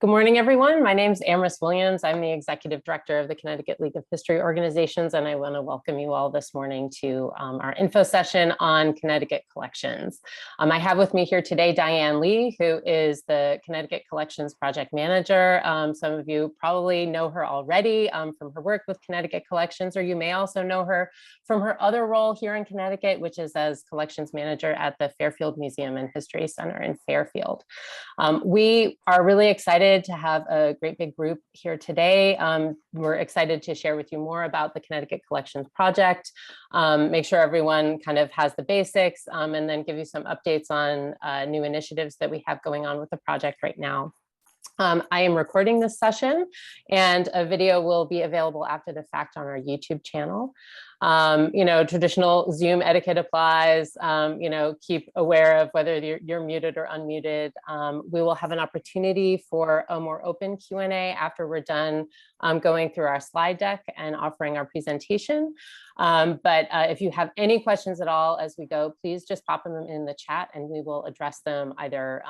Good morning, everyone. My name is Amherst Williams. I'm the Executive Director of the Connecticut League of History Organizations, and I want to welcome you all this morning to our info session on Connecticut Collections. I have with me here today Diane Lee, who is the Connecticut Collections Project Manager. Some of you probably know her already from her work with Connecticut Collections, or you may also know her from her other role here in Connecticut, which is as Collections Manager at the Fairfield Museum and History Center in Fairfield. We are really excited to have a great big group here today. We're excited to share with you more about the Connecticut Collections Project, make sure everyone kind of has the basics, and then give you some updates on new initiatives that we have going on with the project right now. I am recording this session, and a video will be available after the fact on our YouTube channel. Traditional Zoom etiquette applies. Keep aware of whether you're muted or unmuted. We will have an opportunity for a more open Q&A after we're done going through our slide deck and offering our presentation. But if you have any questions at all as we go, please just pop them in the chat and we will address them either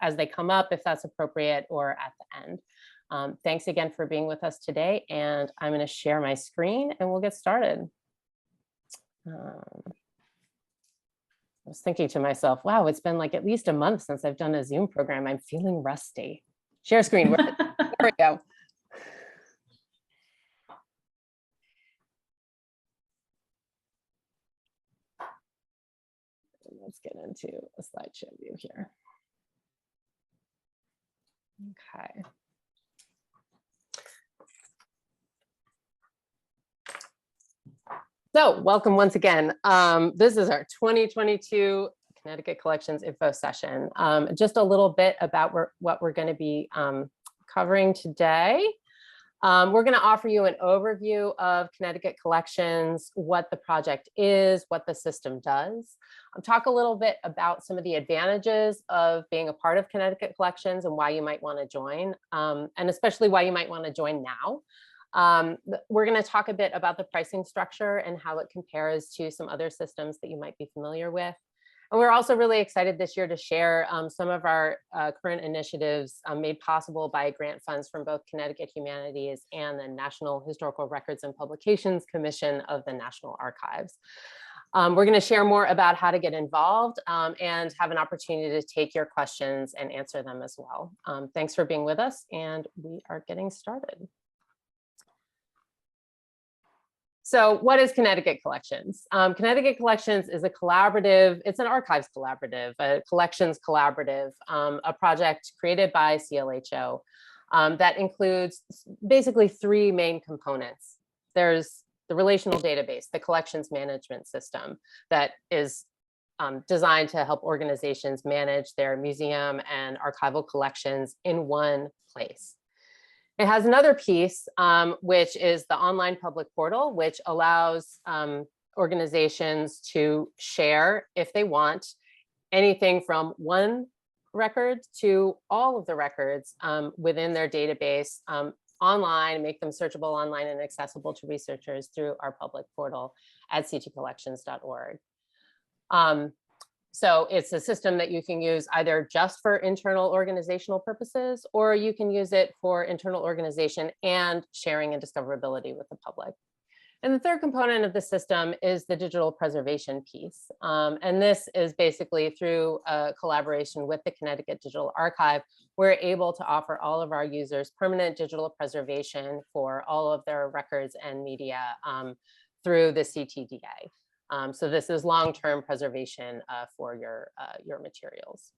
as they come up, if that's appropriate, or at the end. Thanks again for being with us today, and I'm going to share my screen and we'll get started. I was thinking to myself, wow, it's been like at least a month since I've done a Zoom program. I'm feeling rusty. Share screen. There we go. Let's get into a slideshow view here. Okay. So welcome once again. This is our 2022 Connecticut Collections info session. Just a little bit about what we're going to be covering today. We're going to offer you an overview of Connecticut Collections, what the project is, what the system does. Talk a little bit about some of the advantages of being a part of Connecticut Collections and why you might want to join, and especially why you might want to join now. We're going to talk a bit about the pricing structure and how it compares to some other systems that you might be familiar with. And we're also really excited this year to share some of our current initiatives made possible by grant funds from both Connecticut Humanities and the National Historical Records and Publications Commission of the National Archives. We're going to share more about how to get involved and have an opportunity to take your questions and answer them as well. Thanks for being with us, and we are getting started. So what is Connecticut Collections? Connecticut Collections is a collaborative, it's an archives collaborative, a collections collaborative, a project created by CLHO that includes basically three main components. There's the relational database, the collections management system that is designed to help organizations manage their museum and archival collections in one place. It has another piece, which is the online public portal, which allows organizations to share, if they want, anything from one record to all of the records within their database online, make them searchable online and accessible to researchers through our public portal at ctcollections.org. So it's a system that you can use either just for internal organizational purposes, or you can use it for internal organization and sharing and discoverability with the public. And the third component of the system is the digital preservation piece. And this is basically through a collaboration with the Connecticut Digital Archive. We're able to offer all of our users permanent digital preservation for all of their records and media through the CTDA. So this is long-term preservation for your materials.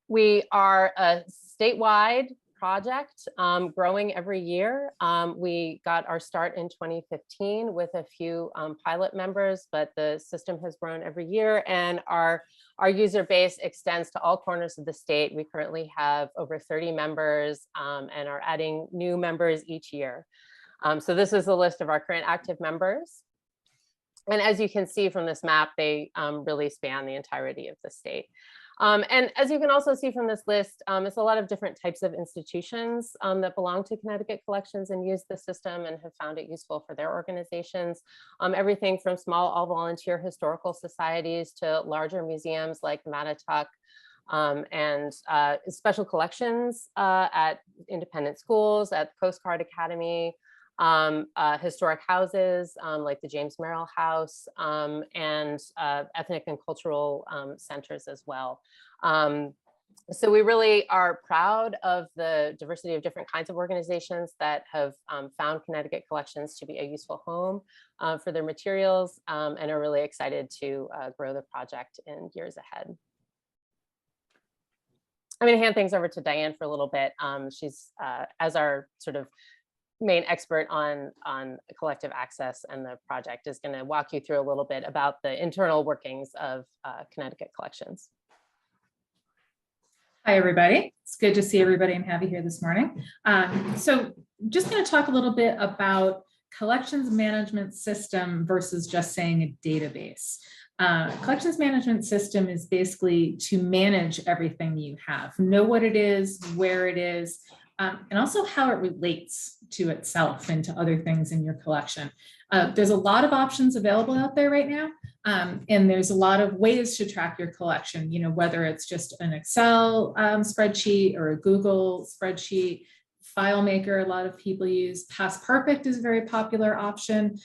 We are a statewide project growing every year. We got our start in 2015 with a few pilot members, but the system has grown every year, and our user base extends to all corners of the state. We currently have over 30 members and are adding new members each year. So this is a list of our current active members. And as you can see from this map, they really span the entirety of the state. And as you can also see from this list, it's a lot of different types of institutions that belong to Connecticut Collections and use the system and have found it useful for their organizations. Everything from small all-volunteer historical societies to larger museums like Mattatuck, and special collections at independent schools, at the Coast Guard Academy, historic houses like the James Merrill House, and ethnic and cultural centers as well. So we really are proud of the diversity of different kinds of organizations that have found Connecticut Collections to be a useful home for their materials, and are really excited to grow the project in years ahead. I'm going to hand things over to Diane for a little bit. She's as our sort of main expert on collective access and the project, is going to walk you through a little bit about the internal workings of Connecticut Collections. Hi, everybody. It's good to see everybody and have you here this morning. So just going to talk a little bit about collections management system versus just saying a database. Collections management system is basically to manage everything you have, know what it is, where it is, and also how it relates to itself and to other things in your collection. There's a lot of options available out there right now. And there's a lot of ways to track your collection, you know, whether it's just an Excel spreadsheet or a Google spreadsheet. FileMaker, a lot of people use. Past Perfect is a very popular option.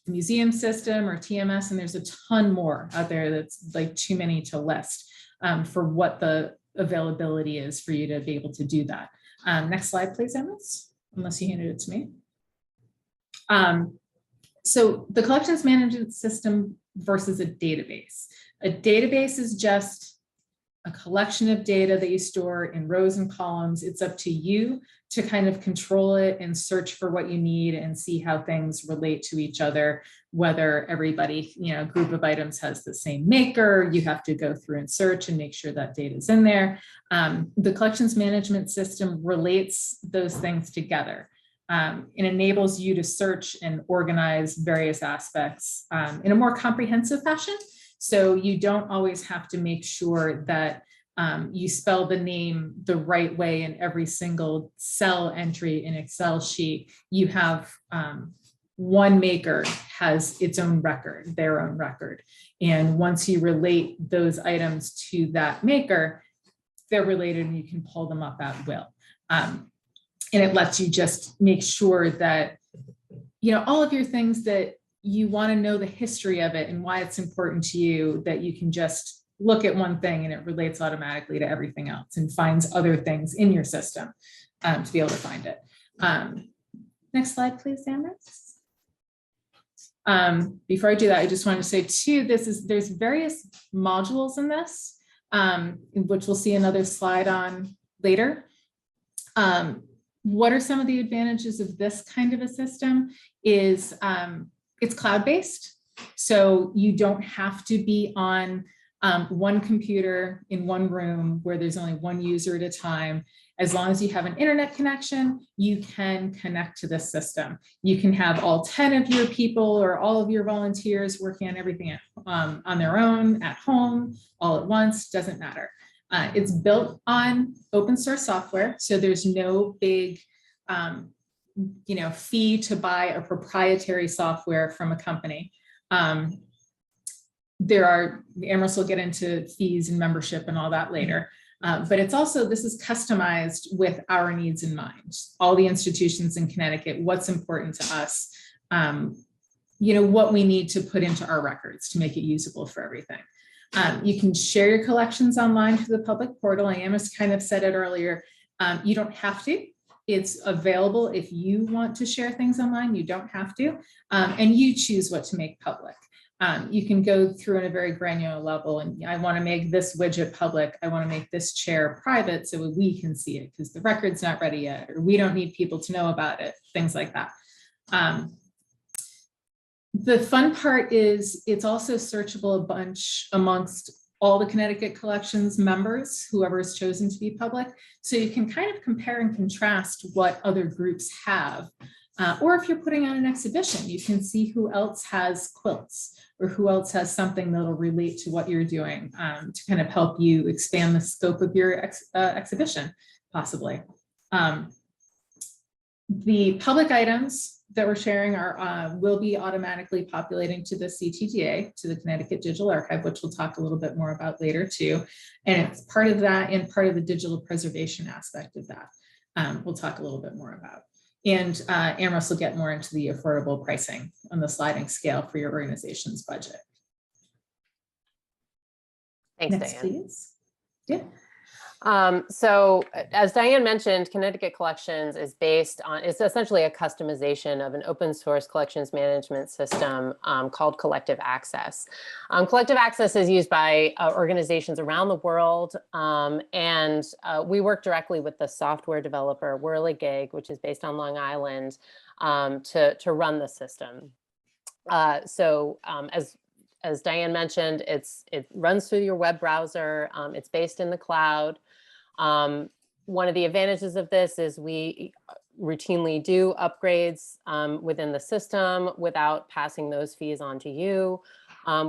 Museum System or TMS, and there's a ton more out there that's like too many to list for what the availability is for you to be able to do that. Next slide, please, Emma, unless you handed it to me. So the collections management system versus a database. A database is just a collection of data that you store in rows and columns. It's up to you to kind of control it and search for what you need and see how things relate to each other, whether everybody, you know, group of items has the same maker. You have to go through and search and make sure that data is in there. The collections management system relates those things together. It enables you to search and organize various aspects in a more comprehensive fashion. So you don't always have to make sure that you spell the name the right way in every single cell entry in Excel sheet. You have one maker has its own record, their own record. And once you relate those items to that maker, they're related and you can pull them up at will. And it lets you just make sure that, you know, all of your things that you want to know the history of it and why it's important to you, that you can just look at one thing and it relates automatically to everything else and finds other things in your system to be able to find it. Next slide, please, Amrit. Before I do that, I just wanted to say too, there's various modules in this, which we'll see another slide on later. What are some of the advantages of this kind of a system is it's cloud-based. So you don't have to be on one computer in one room where there's only one user at a time. As long as you have an internet connection, you can connect to this system. You can have all 10 of your people or all of your volunteers working on everything on their own, at home, all at once, doesn't matter. It's built on open source software, so there's no big fee to buy a proprietary software from a company. Amherst will get into fees and membership and all that later. But it's also, this is customized with our needs in mind. All the institutions in Connecticut, what's important to us, what we need to put into our records to make it usable for everything. You can share your collections online through the public portal. Amherst kind of said it earlier. You don't have to. It's available if you want to share things online. You don't have to. And you choose what to make public. You can go through on a very granular level, and I want to make this widget public. I want to make this chair private so we can see it because the record's not ready yet, or we don't need people to know about it, things like that. The fun part is it's also searchable a bunch amongst all the Connecticut Collections members, whoever is chosen to be public. So you can kind of compare and contrast what other groups have. Or if you're putting on an exhibition, you can see who else has quilts or who else has something that'll relate to what you're doing to kind of help you expand the scope of your exhibition, possibly. The public items that we're sharing are will be automatically populating to the CTDA, to the Connecticut Digital Archive, which we'll talk a little bit more about later too. And it's part of that and part of the digital preservation aspect of that. We'll talk a little bit more about. And Amros will get more into the affordable pricing on the sliding scale for your organization's budget. Thanks, Next, Diane. please. Yeah. So as Diane mentioned, Connecticut Collections is based on, it's essentially a customization of an open source collections management system called Collective Access. Collective Access is used by organizations around the world, and we work directly with the software developer Whirligig, which is based on Long Island, to run the system. As Diane mentioned, it runs through your web browser. It's based in the cloud. One of the advantages of this is we routinely do upgrades within the system without passing those fees on to you.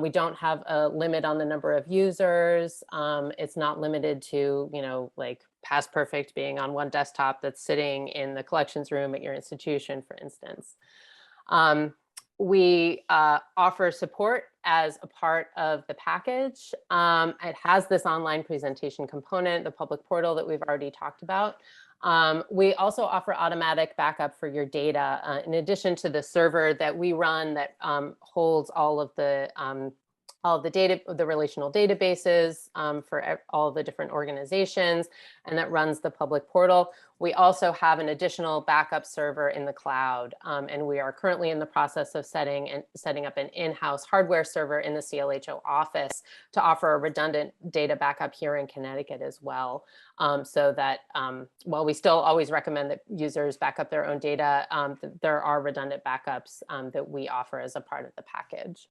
We don't have a limit on the number of users. It's not limited to, like Past Perfect being on one desktop that's sitting in the collections room at your institution, for instance. We offer support as a part of the package. It has this online presentation component, the public portal that we've already talked about. We also offer automatic backup for your data, in addition to the server that we run that holds all of the data, the relational databases for all the different organizations, and that runs the public portal. We also have an additional backup server in the cloud, and we are currently in the process of setting up an in-house hardware server in the CLHO office to offer a redundant data backup here in Connecticut as well, so that while we still always recommend that users back up their own data, there are redundant backups that we offer as a part of the package.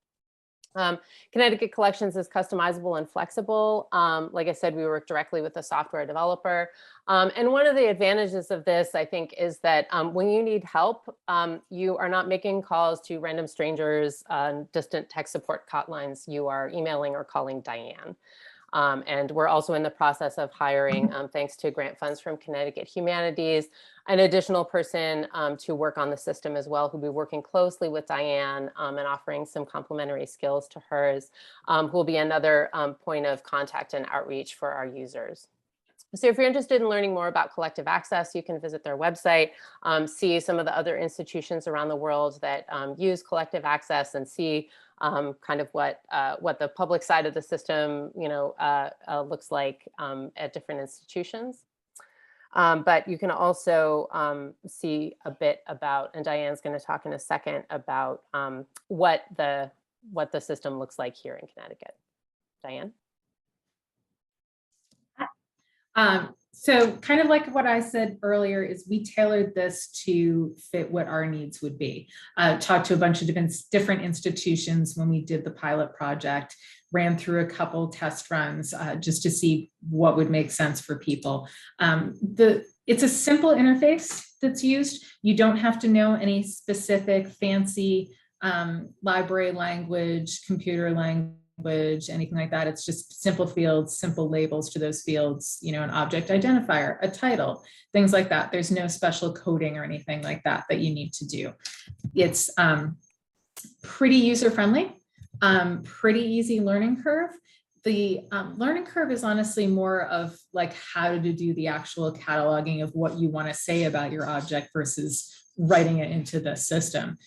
Connecticut Collections is customizable and flexible. Like I said, we work directly with the software developer. And one of the advantages of this, I think, is that when you need help, you are not making calls to random strangers, distant tech support hotlines. You are emailing or calling Diane. And we're also in the process of hiring, thanks to grant funds from Connecticut Humanities, an additional person to work on the system as well, who'll be working closely with Diane and offering some complementary skills to hers, who will be another point of contact and outreach for our users. So if you're interested in learning more about Collective Access, you can visit their website, see some of the other institutions around the world that use Collective Access, and see kind of what the public side of the system, looks like at different institutions. But you can also see a bit about, and Diane's going to talk in a second about what the system looks like here in Connecticut. Diane? So kind of like what I said earlier is we tailored this to fit what our needs would be. Talked to a bunch of different institutions when we did the pilot project, ran through a couple test runs just to see what would make sense for people. It's a simple interface that's used. You don't have to know any specific fancy library language, computer language, anything like that. It's just simple fields, simple labels to those fields, an object identifier, a title, things like that. There's no special coding or anything like that you need to do. It's pretty user-friendly, pretty easy learning curve. The learning curve is honestly more of like how to do the actual cataloging of what you want to say about your object versus writing it into the system.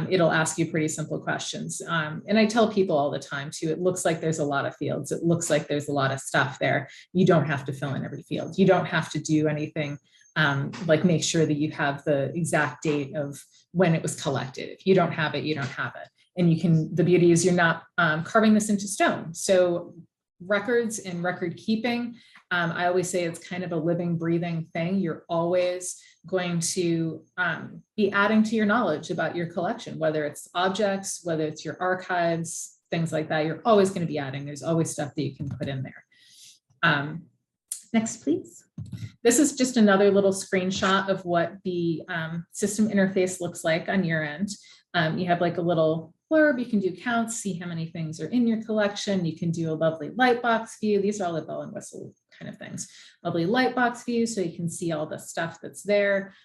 It'll ask you pretty simple questions. And I tell people all the time too, it looks like there's a lot of fields. It looks like there's a lot of stuff there. You don't have to fill in every field. You don't have to do anything like make sure that you have the exact date of when it was collected. If you don't have it, you don't have it. And the beauty is you're not carving this into stone. So records and record keeping, I always say it's kind of a living, breathing thing. You're always going to be adding to your knowledge about your collection, whether it's objects, whether it's your archives, things like that. You're always going to be adding. There's always stuff that you can put in there. Next, please. This is just another little screenshot of what the system interface looks like on your end. You have like a little blurb. You can do counts, see how many things are in your collection. You can do a lovely lightbox view. These are all the bell and whistle kind of things. Lovely lightbox view, so you can see all the stuff that's there.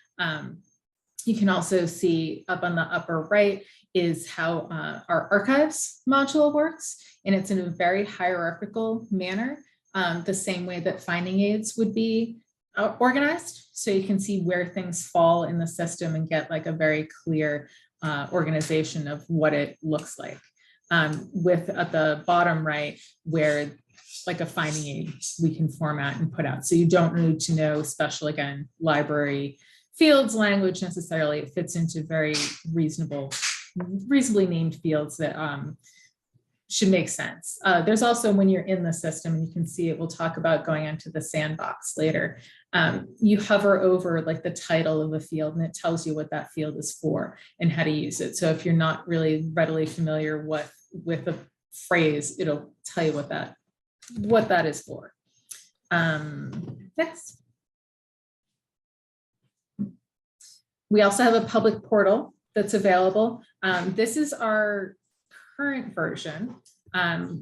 You can also see up on the upper right is how our archives module works. And it's in a very hierarchical manner, the same way that finding aids would be organized. So you can see where things fall in the system and get like a very clear organization of what it looks like. With at the bottom right, where like a finding aid we can format and put out. So you don't need to know special, again, library fields language necessarily. It fits into very reasonably named fields that should make sense. There's also, when you're in the system, and you can see it, we'll talk about going into the sandbox later. You hover over like the title of a field and it tells you what that field is for and how to use it. So if you're not really readily familiar with a phrase, it'll tell you what that is for. Next. We also have a public portal that's available. This is our current version.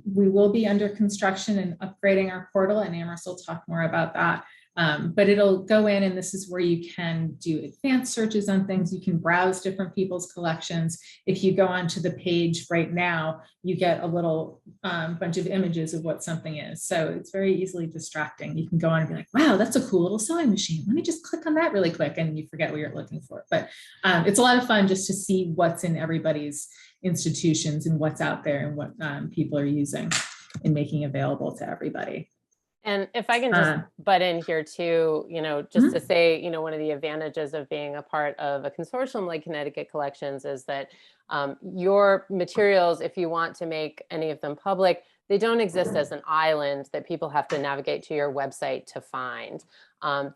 We will be under construction and upgrading our portal, and Amherst will talk more about that. But it'll go in, and this is where you can do advanced searches on things. You can browse different people's collections. If you go onto the page right now, you get a little bunch of images of what something is. So it's very easily distracting. You can go on and be like, wow, that's a cool little sewing machine. Let me just click on that really quick, and you forget what you're looking for. But it's a lot of fun just to see what's in everybody's institutions and what's out there and what people are using and making available to everybody. And if I can just butt in here too, just to say, one of the advantages of being a part of a consortium like Connecticut Collections is that your materials, if you want to make any of them public, they don't exist as an island that people have to navigate to your website to find.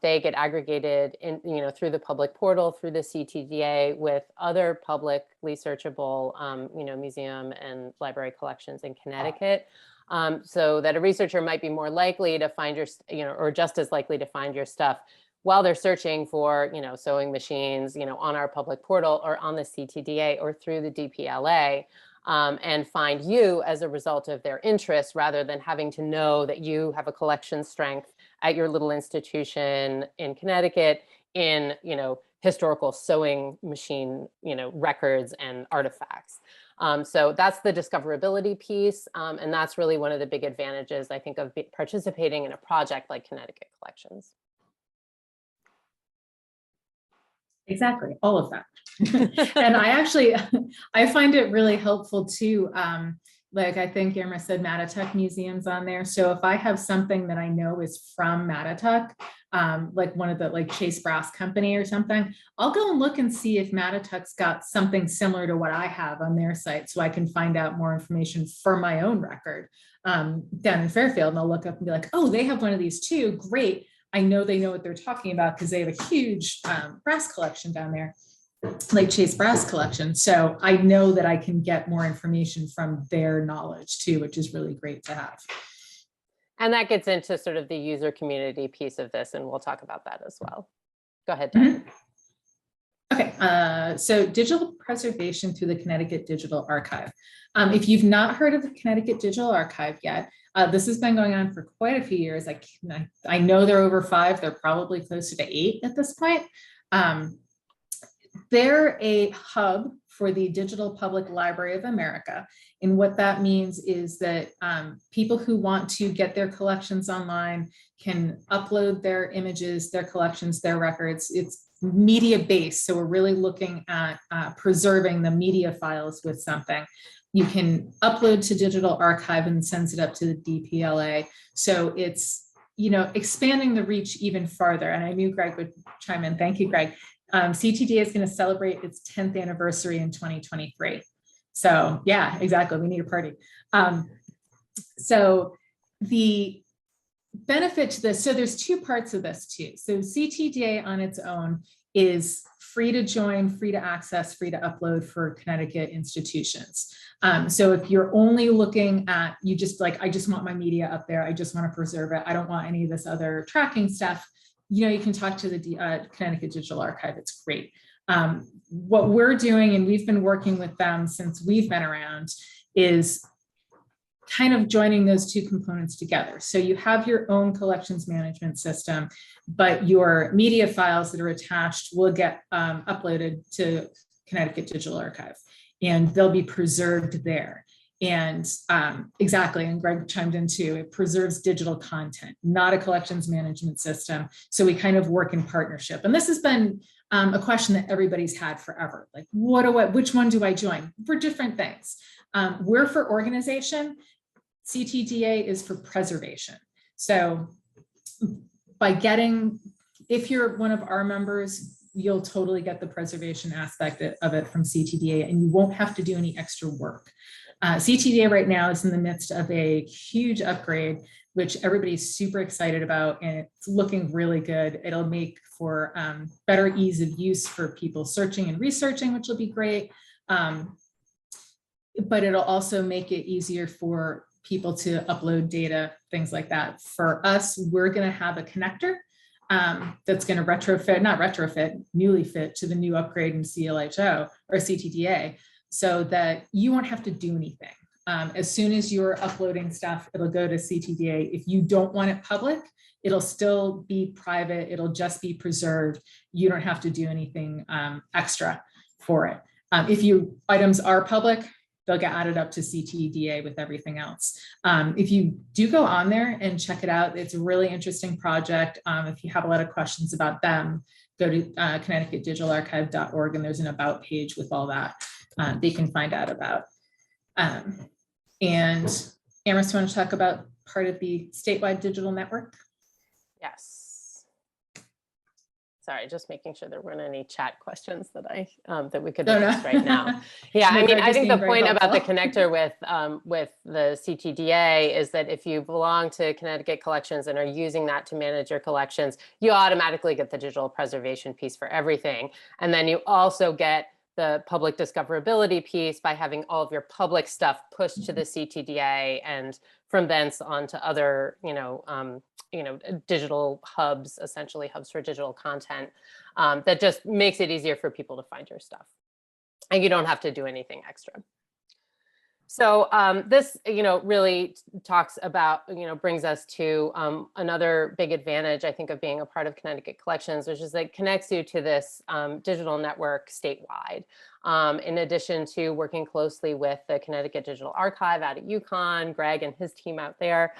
They get aggregated in, through the public portal, through the CTDA with other publicly searchable, museum and library collections in Connecticut. So that a researcher might be more likely to find your, or just as likely to find your stuff while they're searching for, sewing machines, on our public portal or on the CTDA or through the DPLA, and find you as a result of their interest, rather than having to know that you have a collection strength at your little institution in Connecticut in, historical sewing machine, records and artifacts. So that's the discoverability piece. And that's really one of the big advantages, I think, of participating in a project like Connecticut Collections. Exactly, all of that. And I find it really helpful too. Like I think Irma said, Mattituck Museum's on there. So if I have something that I know is from Mattituck, like one of the like Chase Brass Company or something, I'll go and look and see if Mattituck's got something similar to what I have on their site, so I can find out more information for my own record down in Fairfield. And I'll look up and be like, oh, they have one of these too. Great. I know they know what they're talking about because they have a huge brass collection down there, like Chase Brass Collection. So I know that I can get more information from their knowledge too, which is really great to have. And that gets into sort of the user community piece of this, and we'll talk about that as well. Go ahead, Diane. Okay, so digital preservation through the Connecticut Digital Archive. If you've not heard of the Connecticut Digital Archive yet, this has been going on for quite a few years. I know they're over 5, they're probably closer to 8 at this point. They're a hub for the Digital Public Library of America. And what that means is that people who want to get their collections online can upload their images, their collections, their records. It's media based. So we're really looking at preserving the media files with something. You can upload to Digital Archive and sends it up to the DPLA. So it's, expanding the reach even farther. And I knew Greg would chime in. Thank you, Greg. CTDA is going to celebrate its 10th anniversary in 2023. So yeah, exactly. We need a party. So the benefit to this, so there's 2 parts of this too. So CTDA on its own is free to join, free to access, free to upload for Connecticut institutions. So if you're only looking at, I just want my media up there, I just want to preserve it, I don't want any of this other tracking stuff, you can talk to the Connecticut Digital Archive. It's great. What we're doing, and we've been working with them since we've been around, is kind of joining those two components together. So you have your own collections management system, but your media files that are attached will get uploaded to Connecticut Digital Archive, and they'll be preserved there. And exactly, and Greg chimed in too, it preserves digital content, not a collections management system. So we kind of work in partnership. And this has been a question that everybody's had forever. Like, which one do I join? For different things. We're for organization, CTDA is for preservation. So by if you're one of our members, you'll totally get the preservation aspect of it from CTDA, and you won't have to do any extra work. CTDA right now is in the midst of a huge upgrade, which everybody's super excited about, and it's looking really good. It'll make for better ease of use for people searching and researching, which will be great. But it'll also make it easier for people to upload data, things like that. For us, we're going to have a connector that's going to newly fit to the new upgrade in CLHO or CTDA, so that you won't have to do anything. As soon as you're uploading stuff, it'll go to CTDA. If you don't want it public, it'll still be private. It'll just be preserved. You don't have to do anything extra for it. If items are public, they'll get added up to CTDA with everything else. If you do go on there and check it out, it's a really interesting project. If you have a lot of questions about them, go to ConnecticutDigitalArchive.org, and there's an about page with all that they can find out about. And Amherst, want to talk about part of the statewide digital network? Yes. Sorry, just making sure there weren't any chat questions that that we could address right now. Yeah, No, I mean, Greg I is think being the very point about the helpful. connector with the CTDA is that if you belong to Connecticut Collections and are using that to manage your collections, you automatically get the digital preservation piece for everything. And then you also get the public discoverability piece by having all of your public stuff pushed to the CTDA, and from thence on to other, digital hubs, essentially hubs for digital content, that just makes it easier for people to find your stuff. And you don't have to do anything extra. So this, really talks about, brings us to another big advantage, I think, of being a part of Connecticut Collections, which is that it connects you to this digital network statewide. In addition to working closely with the Connecticut Digital Archive out at UConn, Greg and his team out there,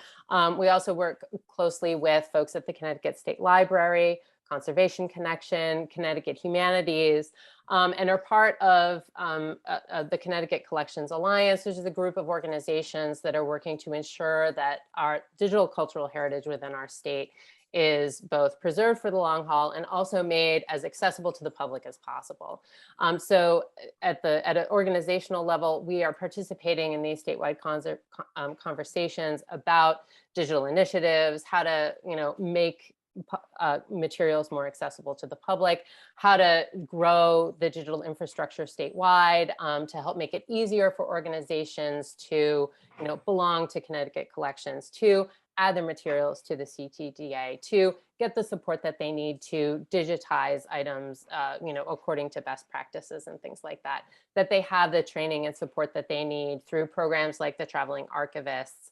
we also work closely with folks at the Connecticut State Library, Conservation Connection, Connecticut Humanities, and are part of the Connecticut Collections Alliance, which is a group of organizations that are working to ensure that our digital cultural heritage within our state is both preserved for the long haul and also made as accessible to the public as possible. So at an organizational level, we are participating in these statewide conversations about digital initiatives, how to make materials more accessible to the public, how to grow the digital infrastructure statewide, to help make it easier for organizations to belong to Connecticut Collections, to add their materials to the CTDA, to get the support that they need to digitize items, according to best practices and things like that, that they have the training and support that they need through programs like the Traveling Archivists,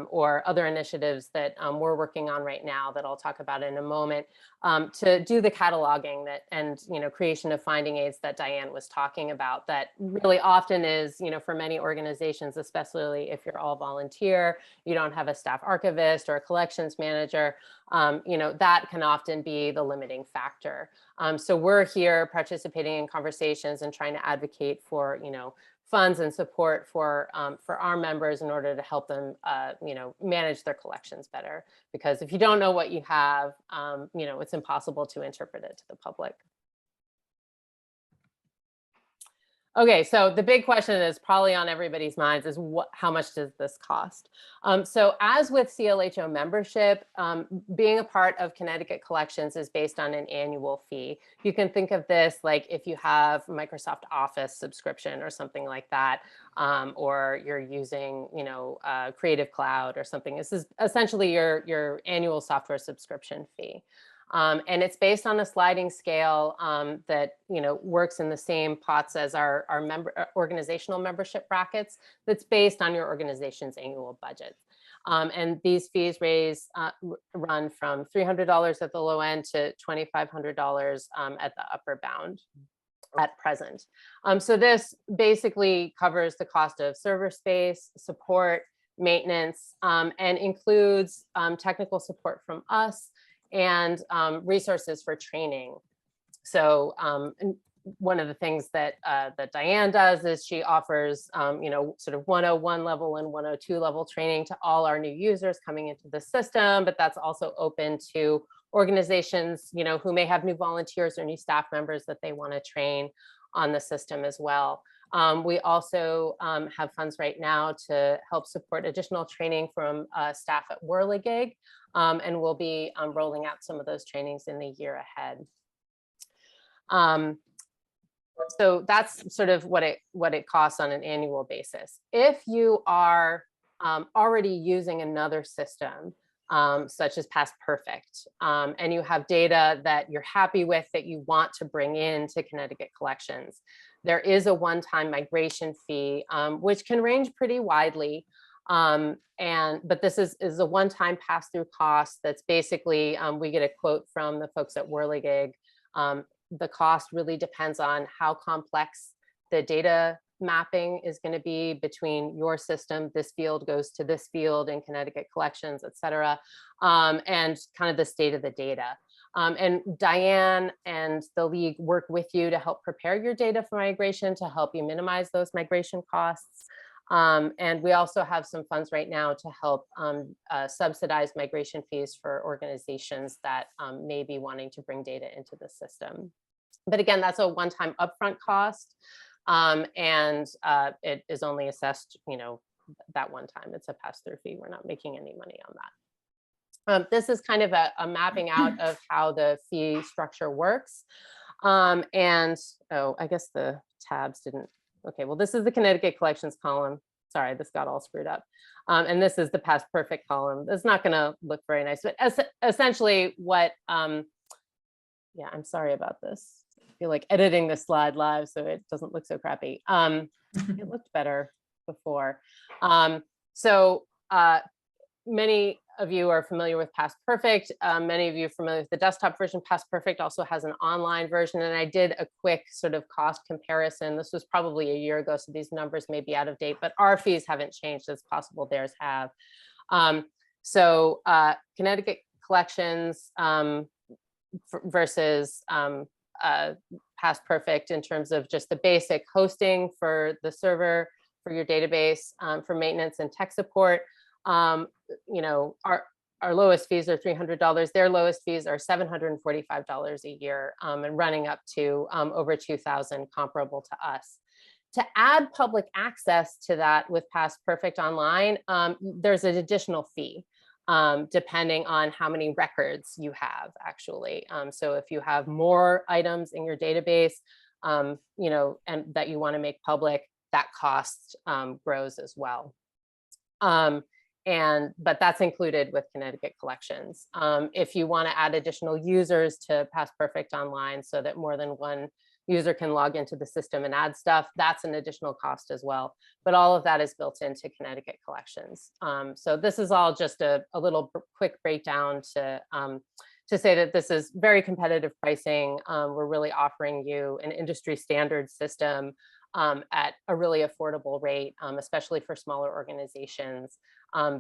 or other initiatives that we're working on right now that I'll talk about in a moment, to do the cataloging and creation of finding aids that Diane was talking about, that really often is, for many organizations, especially if you're all volunteer, you don't have a staff archivist or a collections manager, that can often be the limiting factor. So we're here participating in conversations and trying to advocate for, funds and support for our members in order to help them, manage their collections better. Because if you don't know what you have, it's impossible to interpret it to the public. Okay, so the big question is probably on everybody's minds is how much does this cost? So as with CLHO membership, being a part of Connecticut Collections is based on an annual fee. You can think of this like if you have Microsoft Office subscription or something like that, or you're using, Creative Cloud or something. This is essentially your annual software subscription fee. And it's based on a sliding scale that works in the same pots as our organizational membership brackets. That's based on your organization's annual budget. And these fees run from $300 at the low end to $2,500 at the upper bound at present. So this basically covers the cost of server space, support, maintenance, and includes technical support from us and resources for training. So one of the things that Diane does is she offers sort of 101 level and 102 level training to all our new users coming into the system, but that's also open to organizations who may have new volunteers or new staff members that they want to train on the system as well. We also have funds right now to help support additional training from staff at Whirligig, and we'll be rolling out some of those trainings in the year ahead. So that's sort of what it costs on an annual basis. If you are already using another system, such as Past Perfect, and you have data that you're happy with that you want to bring into Connecticut Collections, there is a one-time migration fee, which can range pretty widely. But this is a one-time pass-through cost that's basically, we get a quote from the folks at Whirligig. The cost really depends on how complex the data mapping is going to be between your system. This field goes to this field in Connecticut Collections, et cetera, and kind of the state of the data. And Diane and the League work with you to help prepare your data for migration, to help you minimize those migration costs. And we also have some funds right now to help subsidize migration fees for organizations that may be wanting to bring data into the system. But again, that's a one-time upfront cost, and it is only assessed, that one time. It's a pass-through fee. We're not making any money on that. This is kind of a mapping out of how the fee structure works. I guess the tabs didn't. Okay, well, this is the Connecticut Collections column. Sorry, this got all screwed up. And this is the Past Perfect column. It's not going to look very nice, but essentially what, yeah, I'm sorry about this. I feel like editing this slide live so it doesn't look so crappy. It looked better before. Many of you are familiar with Past Perfect. Many of you are familiar with the desktop version. Past Perfect also has an online version, and I did a quick sort of cost comparison. This was probably a year ago, so these numbers may be out of date, but our fees haven't changed. It's possible theirs have. Connecticut Collections versus Past Perfect in terms of just the basic hosting for the server, for your database, for maintenance and tech support. Our lowest fees are $300. Their lowest fees are $745 a year, and running up to over $2,000 comparable to us. To add public access to that with Past Perfect Online, there's an additional fee, depending on how many records you have actually. So if you have more items in your database, and that you want to make public, that cost grows as well. But that's included with Connecticut Collections. If you want to add additional users to Past Perfect Online so that more than one user can log into the system and add stuff, that's an additional cost as well. But all of that is built into Connecticut Collections. So this is all just a little quick breakdown to say that this is very competitive pricing. We're really offering you an industry standard system at a really affordable rate, especially for smaller organizations,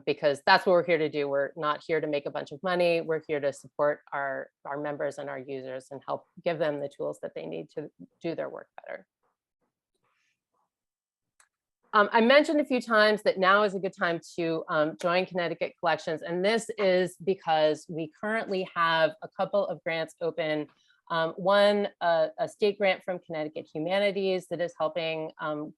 because that's what we're here to do. We're not here to make a bunch of money. We're here to support our members and our users and help give them the tools that they need to do their work better. I mentioned a few times that now is a good time to join Connecticut Collections, and this is because we currently have a couple of grants open. One, a state grant from Connecticut Humanities that is helping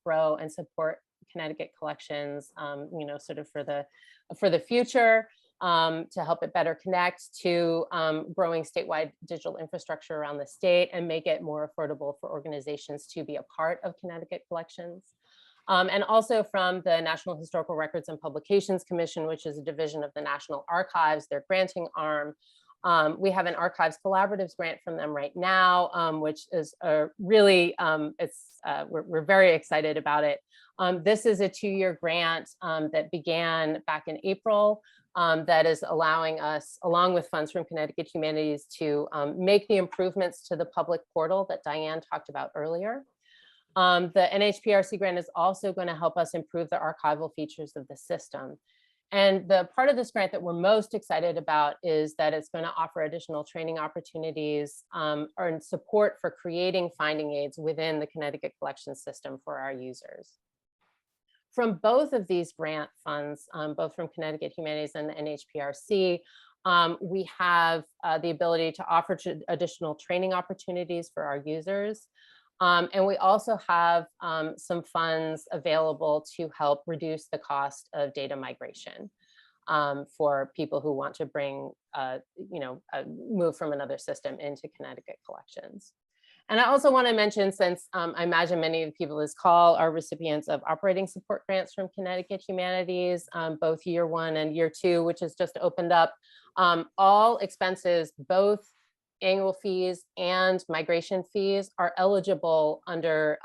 grow and support Connecticut Collections, sort of for the future, to help it better connect to growing statewide digital infrastructure around the state and make it more affordable for organizations to be a part of Connecticut Collections. And also from the National Historical Records and Publications Commission, which is a division of the National Archives, their granting arm. We have an Archives Collaboratives grant from them right now, which is a really, we're very excited about it. This is a 2-year grant that began back in April that is allowing us, along with funds from Connecticut Humanities, to make the improvements to the public portal that Diane talked about earlier. The NHPRC grant is also going to help us improve the archival features of the system. And the part of this grant that we're most excited about is that it's going to offer additional training opportunities or support for creating finding aids within the Connecticut Collections system for our users. From both of these grant funds, both from Connecticut Humanities and the NHPRC, we have the ability to offer additional training opportunities for our users. And we also have some funds available to help reduce the cost of data migration for people who want to bring, move from another system into Connecticut Collections. And I also want to mention, since I imagine many of the people in this call are recipients of operating support grants from Connecticut Humanities, both year 1 and year 2, which has just opened up, all expenses, both annual fees and migration fees, are eligible under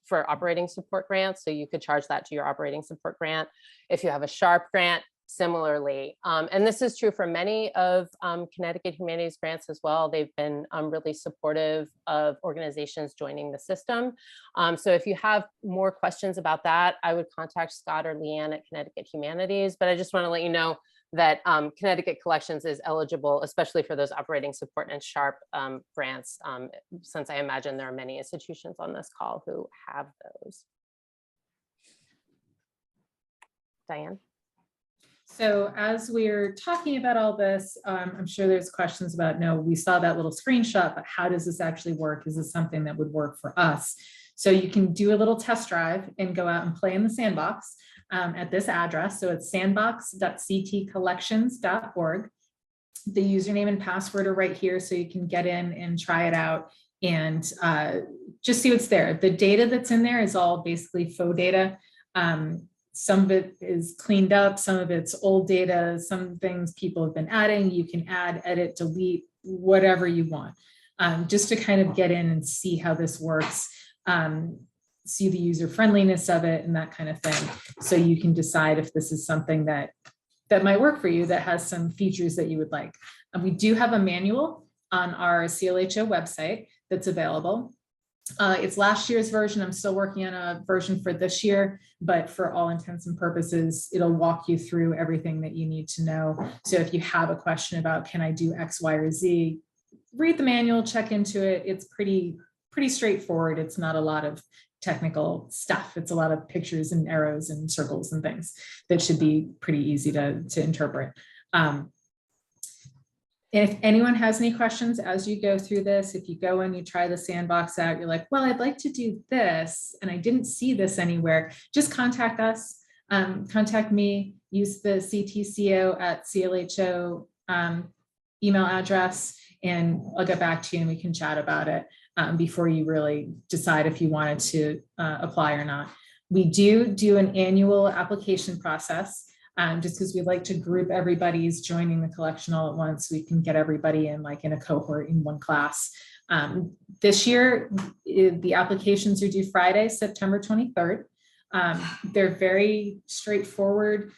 for operating support grants. So you could charge that to your operating support grant. If you have a SHARP grant, similarly. And this is true for many of Connecticut Humanities grants as well. They've been really supportive of organizations joining the system. So if you have more questions about that, I would contact Scott or Leanne at Connecticut Humanities. But I just want to let you know that Connecticut Collections is eligible, especially for those operating support and SHARP grants, since I imagine there are many institutions on this call who have those. Diane? So as we're talking about all this, I'm sure there's questions about, no, we saw that little screenshot, but how does this actually work? Is this something that would work for us? So you can do a little test drive and go out and play in the sandbox at this address. So it's sandbox.ctcollections.org. The username and password are right here, so you can get in and try it out and just see what's there. The data that's in there is all basically faux data. Some of it is cleaned up, some of it's old data, some things people have been adding. You can add, edit, delete, whatever you want, just to kind of get in and see how this works, see the user friendliness of it and that kind of thing. So you can decide if this is something that might work for you, that has some features that you would like. We do have a manual on our CLHO website that's available. It's last year's version. I'm still working on a version for this year, but for all intents and purposes, it'll walk you through everything that you need to know. So if you have a question about, can I do X, Y, or Z, read the manual, check into it. It's pretty straightforward. It's not a lot of technical stuff. It's a lot of pictures and arrows and circles and things that should be pretty easy to interpret. If anyone has any questions as you go through this, if you go and you try the sandbox out, you're like, well, I'd like to do this and I didn't see this anywhere, just contact us, contact me, use the ctco@clho email address, and I'll get back to you and we can chat about it before you really decide if you wanted to apply or not. We do an annual application process. Just because we like to group everybody's joining the collection all at once, we can get everybody in like in a cohort in one class. This year, the applications are due Friday, September 23rd. They're very straightforward.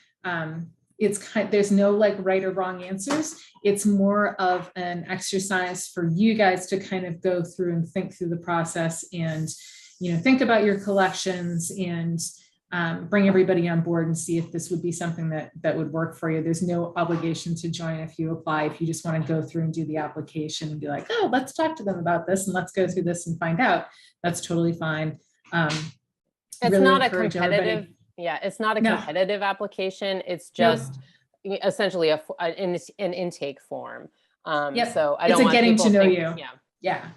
There's no like right or wrong answers. It's more of an exercise for you guys to kind of go through and think through the process and, think about your collections and bring everybody on board and see if this would be something that would work for you. There's no obligation to join if you apply. If you just want to go through and do the application and be like, oh, let's talk to them about this and let's go through this and find out, that's totally fine. It's really not a competitive, it's not a competitive application. It's just essentially an intake form. So I don't want getting to know you. Yeah.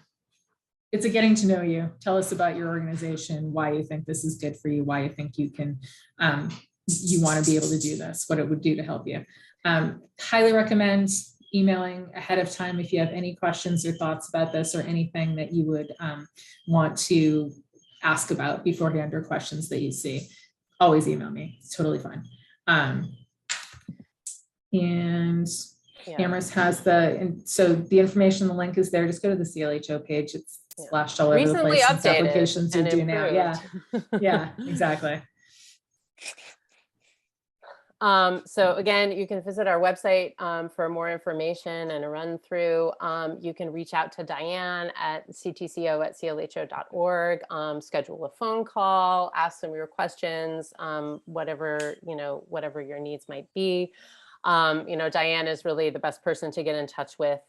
It's a getting to know you. Tell us about your organization, why you think this is good for you, why you think you can, you want to be able to do this, what it would do to help you. Highly recommend emailing ahead of time if you have any questions or thoughts about this or anything that you would want to ask about beforehand or questions that you see. Always email me. It's totally fine. And Yeah. Amherst has and so the information, the link is there. Just go to the CLHO page. It's splashed all over the Recently place. It's updated applications you and do now. Yeah, improved. yeah, exactly. So again, you can visit our website for more information and a run through. You can reach out to Diane at ctco@clho.org, schedule a phone call, ask some of your questions, whatever, whatever your needs might be. Diane is really the best person to get in touch with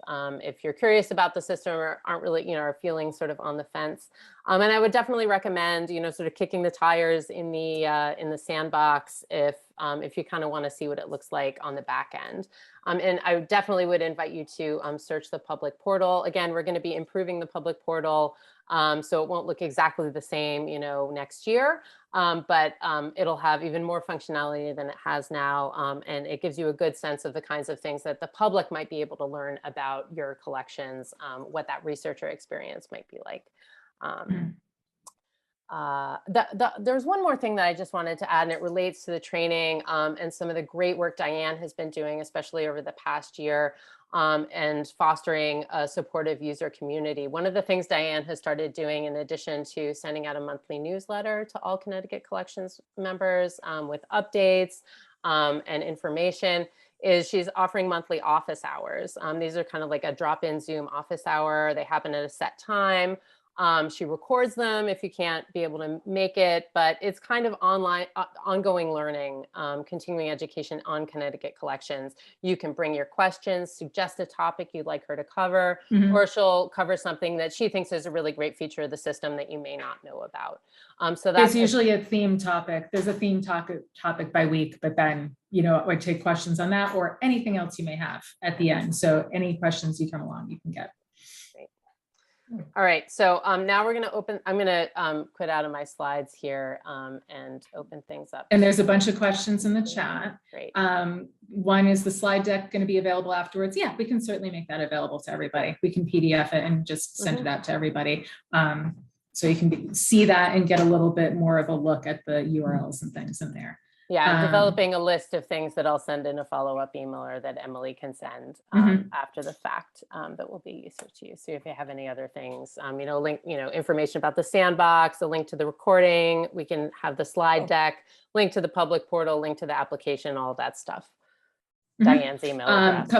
if you're curious about the system or aren't really, are feeling sort of on the fence. And I would definitely recommend, sort of kicking the tires in the sandbox if you kind of want to see what it looks like on the back end. And I definitely would invite you to search the public portal. Again, we're going to be improving the public portal, so it won't look exactly the same, next year. But it'll have even more functionality than it has now. And it gives you a good sense of the kinds of things that the public might be able to learn about your collections, what that researcher experience might be like. There's one more thing that I just wanted to add, and it relates to the training and some of the great work Diane has been doing, especially over the past year, and fostering a supportive user community. One of the things Diane has started doing, in addition to sending out a monthly newsletter to all Connecticut Collections members with updates and information, is she's offering monthly office hours. These are kind of like a drop-in Zoom office hour. They happen at a set time. She records them if you can't be able to make it, but it's kind of online, ongoing learning, continuing education on Connecticut Collections. You can bring your questions, suggest a topic you'd like her to cover, or she'll cover something that she thinks is a really great feature of the system that you may not know about. So that's usually a theme topic. There's a theme topic by week, but then, I take questions on that or anything else you may have at the end. So any questions you come along, you can get. All right, so now we're going to I'm going to quit out of my slides here and open things up. And there's a bunch of questions in the chat. Great. One is the slide deck going to be available afterwards? Yeah, we can certainly make that available to everybody. We can PDF it and just send it out to everybody. So you can see that and get a little bit more of a look at the URLs and things in there. Yeah, I'm developing a list of things that I'll send in a follow-up email or that Emily can send after the fact that will be useful to you. So if you have any other things, link, information about the sandbox, a link to the recording, we can have the slide deck, link to the public portal, link to the application, all of that stuff. Diane's email address.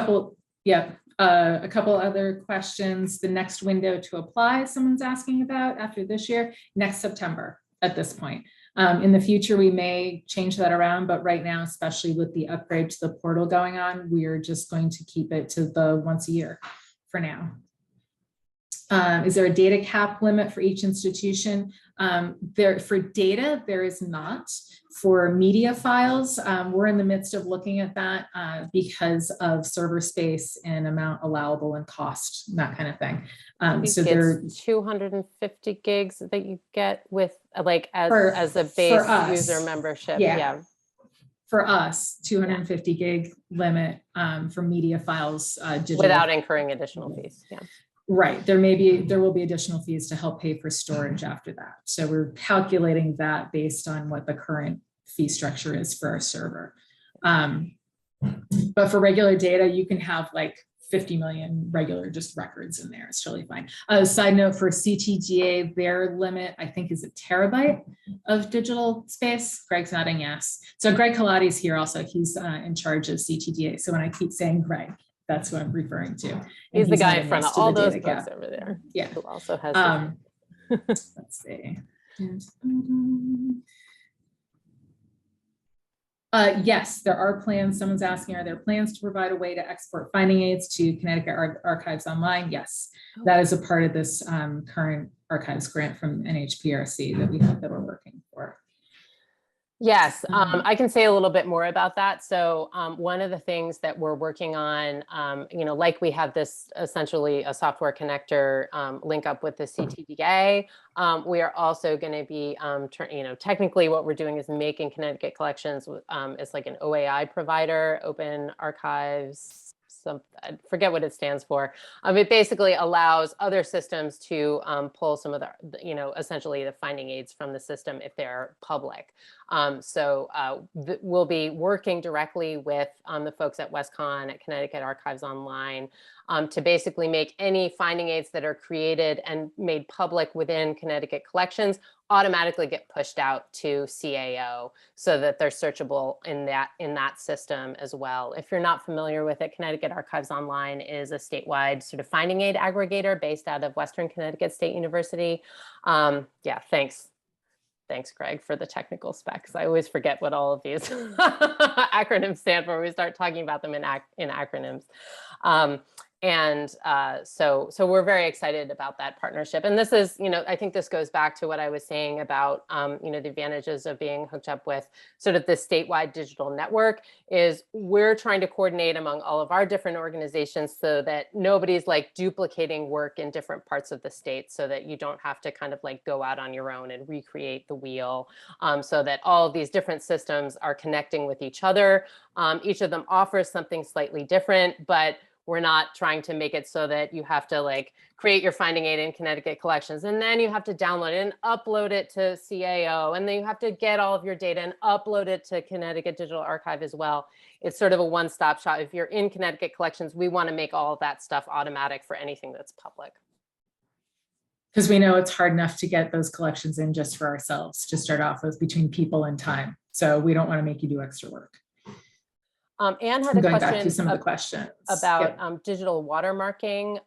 A couple other questions. The next window to apply, someone's asking about after this year, next September at this point. In the future, we may change that around, but right now, especially with the upgrade to the portal going on, we are just going to keep it to the once a year for now. Is there a data cap limit for each institution? For data, there is not. For media files, we're in the midst of looking at that because of server space and amount allowable and cost, that kind of thing. So there's 250 gigs that you get with as a base user membership. Yeah. For us, 250 gig limit for media files digital. Without incurring additional fees. Yeah. Right. There will be additional fees to help pay for storage after that. So we're calculating that based on what the current fee structure is for our server. But for regular data, you can have like 50 million regular just records in there. It's totally fine. Side note for CTGA, their limit, I think, is a terabyte of digital space. Greg's nodding yes. So Greg Kaladi's here also. He's in charge of CTGA. So when I keep saying Greg, that's what I'm referring to. And he's the guy in front of all those books over there. Yeah. Who also has. Let's see. Yes, there are plans. Someone's asking, are there plans to provide a way to export finding aids to Connecticut Archives online? Yes, that is a part of this current archives grant from NHPRC that we're working for. Yes, I can say a little bit more about that. So one of the things that we're working on, like we have this essentially a software connector link up with the CTDA, we are also going to be, technically what we're doing is making Connecticut Collections, it's like an OAI provider, Open Archives I forget what it stands for. It basically allows other systems to pull some of the, essentially the finding aids from the system if they're public. We'll be working directly with the folks at WestCon, at Connecticut Archives Online, to basically make any finding aids that are created and made public within Connecticut Collections automatically get pushed out to CAO so that they're searchable in that system as well. If you're not familiar with it, Connecticut Archives Online is a statewide sort of finding aid aggregator based out of Western Connecticut State University. Yeah, thanks. Thanks, Greg, for the technical specs. I always forget what all of these acronyms stand for when we start talking about them in acronyms. So we're very excited about that partnership. And this is, I think this goes back to what I was saying about, the advantages of being hooked up with sort of this statewide digital network is we're trying to coordinate among all of our different organizations so that nobody's like duplicating work in different parts of the state, so that you don't have to kind of like go out on your own and recreate the wheel, so that all of these different systems are connecting with each other. Each of them offers something slightly different, but we're not trying to make it so that you have to like create your finding aid in Connecticut Collections and then you have to download it and upload it to CAO, and then you have to get all of your data and upload it to Connecticut Digital Archive as well. It's sort of a one-stop shop. If you're in Connecticut Collections, we want to make all of that stuff automatic for anything that's public. Because we know it's hard enough to get those collections in just for ourselves to start off with, between people and time. So we don't want to make you do extra work. Anne had a Going back to question some of the questions about digital watermarking.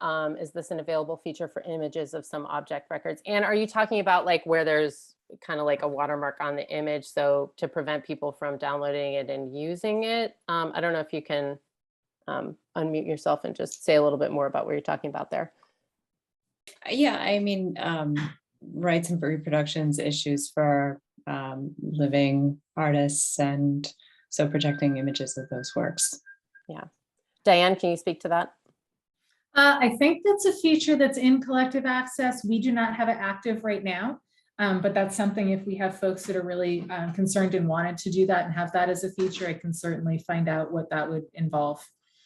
Is this an available feature for images of some object records? Anne, are you talking about like where there's kind of like a watermark on the image, so to prevent people from downloading it and using it? I don't know if you can unmute yourself and just say a little bit more about what you're talking about there. Yeah, I mean, rights and reproductions issues for living artists, and so protecting images of those works. Yeah. Diane, can you speak to that? I think that's a feature that's in collective access. We do not have it active right now, but that's something, if we have folks that are really concerned and wanted to do that and have that as a feature, I can certainly find out what that would involve.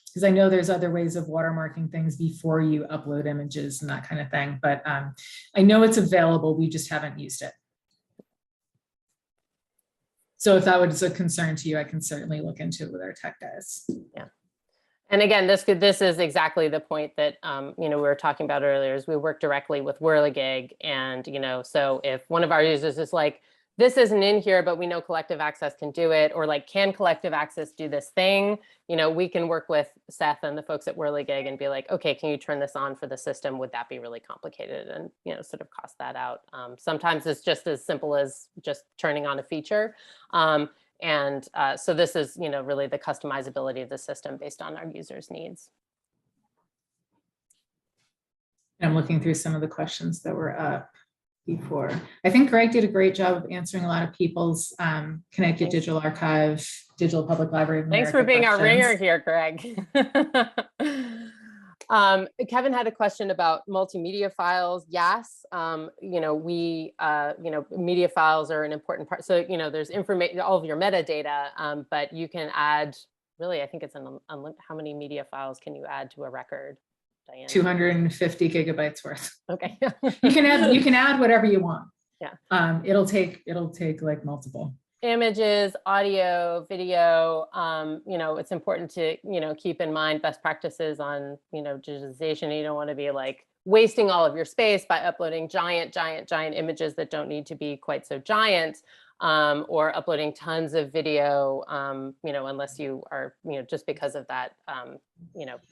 Because I know there's other ways of watermarking things before you upload images and that kind of thing, but I know it's available, we just haven't used it. So if that was a concern to you, I can certainly look into it with our tech guys. Yeah. And again, this is exactly the point that, we were talking about earlier, is we work directly with Whirligig. And, so if one of our users is like, this isn't in here, but we know collective access can do it, or like, can collective access do this thing? We can work with Seth and the folks at Whirligig and be like, okay, can you turn this on for the system? Would that be really complicated? And, sort of cost that out. Sometimes it's just as simple as just turning on a feature. So this is, really the customizability of the system based on our users' needs. I'm looking through some of the questions that were up before. I think Greg did a great job of answering a lot of people's Connecticut Digital Archive, Digital Public Library of America. Thanks for being questions. our ringer here, Greg. Kevin had a question about multimedia files. Yes, media files are an important part. So, there's information, all of your metadata, but you can add, really, I think it's how many media files can you add to a record, Diane? 250 gigabytes worth. Okay. you can add whatever you want. Yeah. It'll take like multiple. Images, audio, video, it's important to, keep in mind best practices on, digitization. You don't want to be like wasting all of your space by uploading giant images that don't need to be quite so giant, or uploading tons of video, unless you are, just because of that,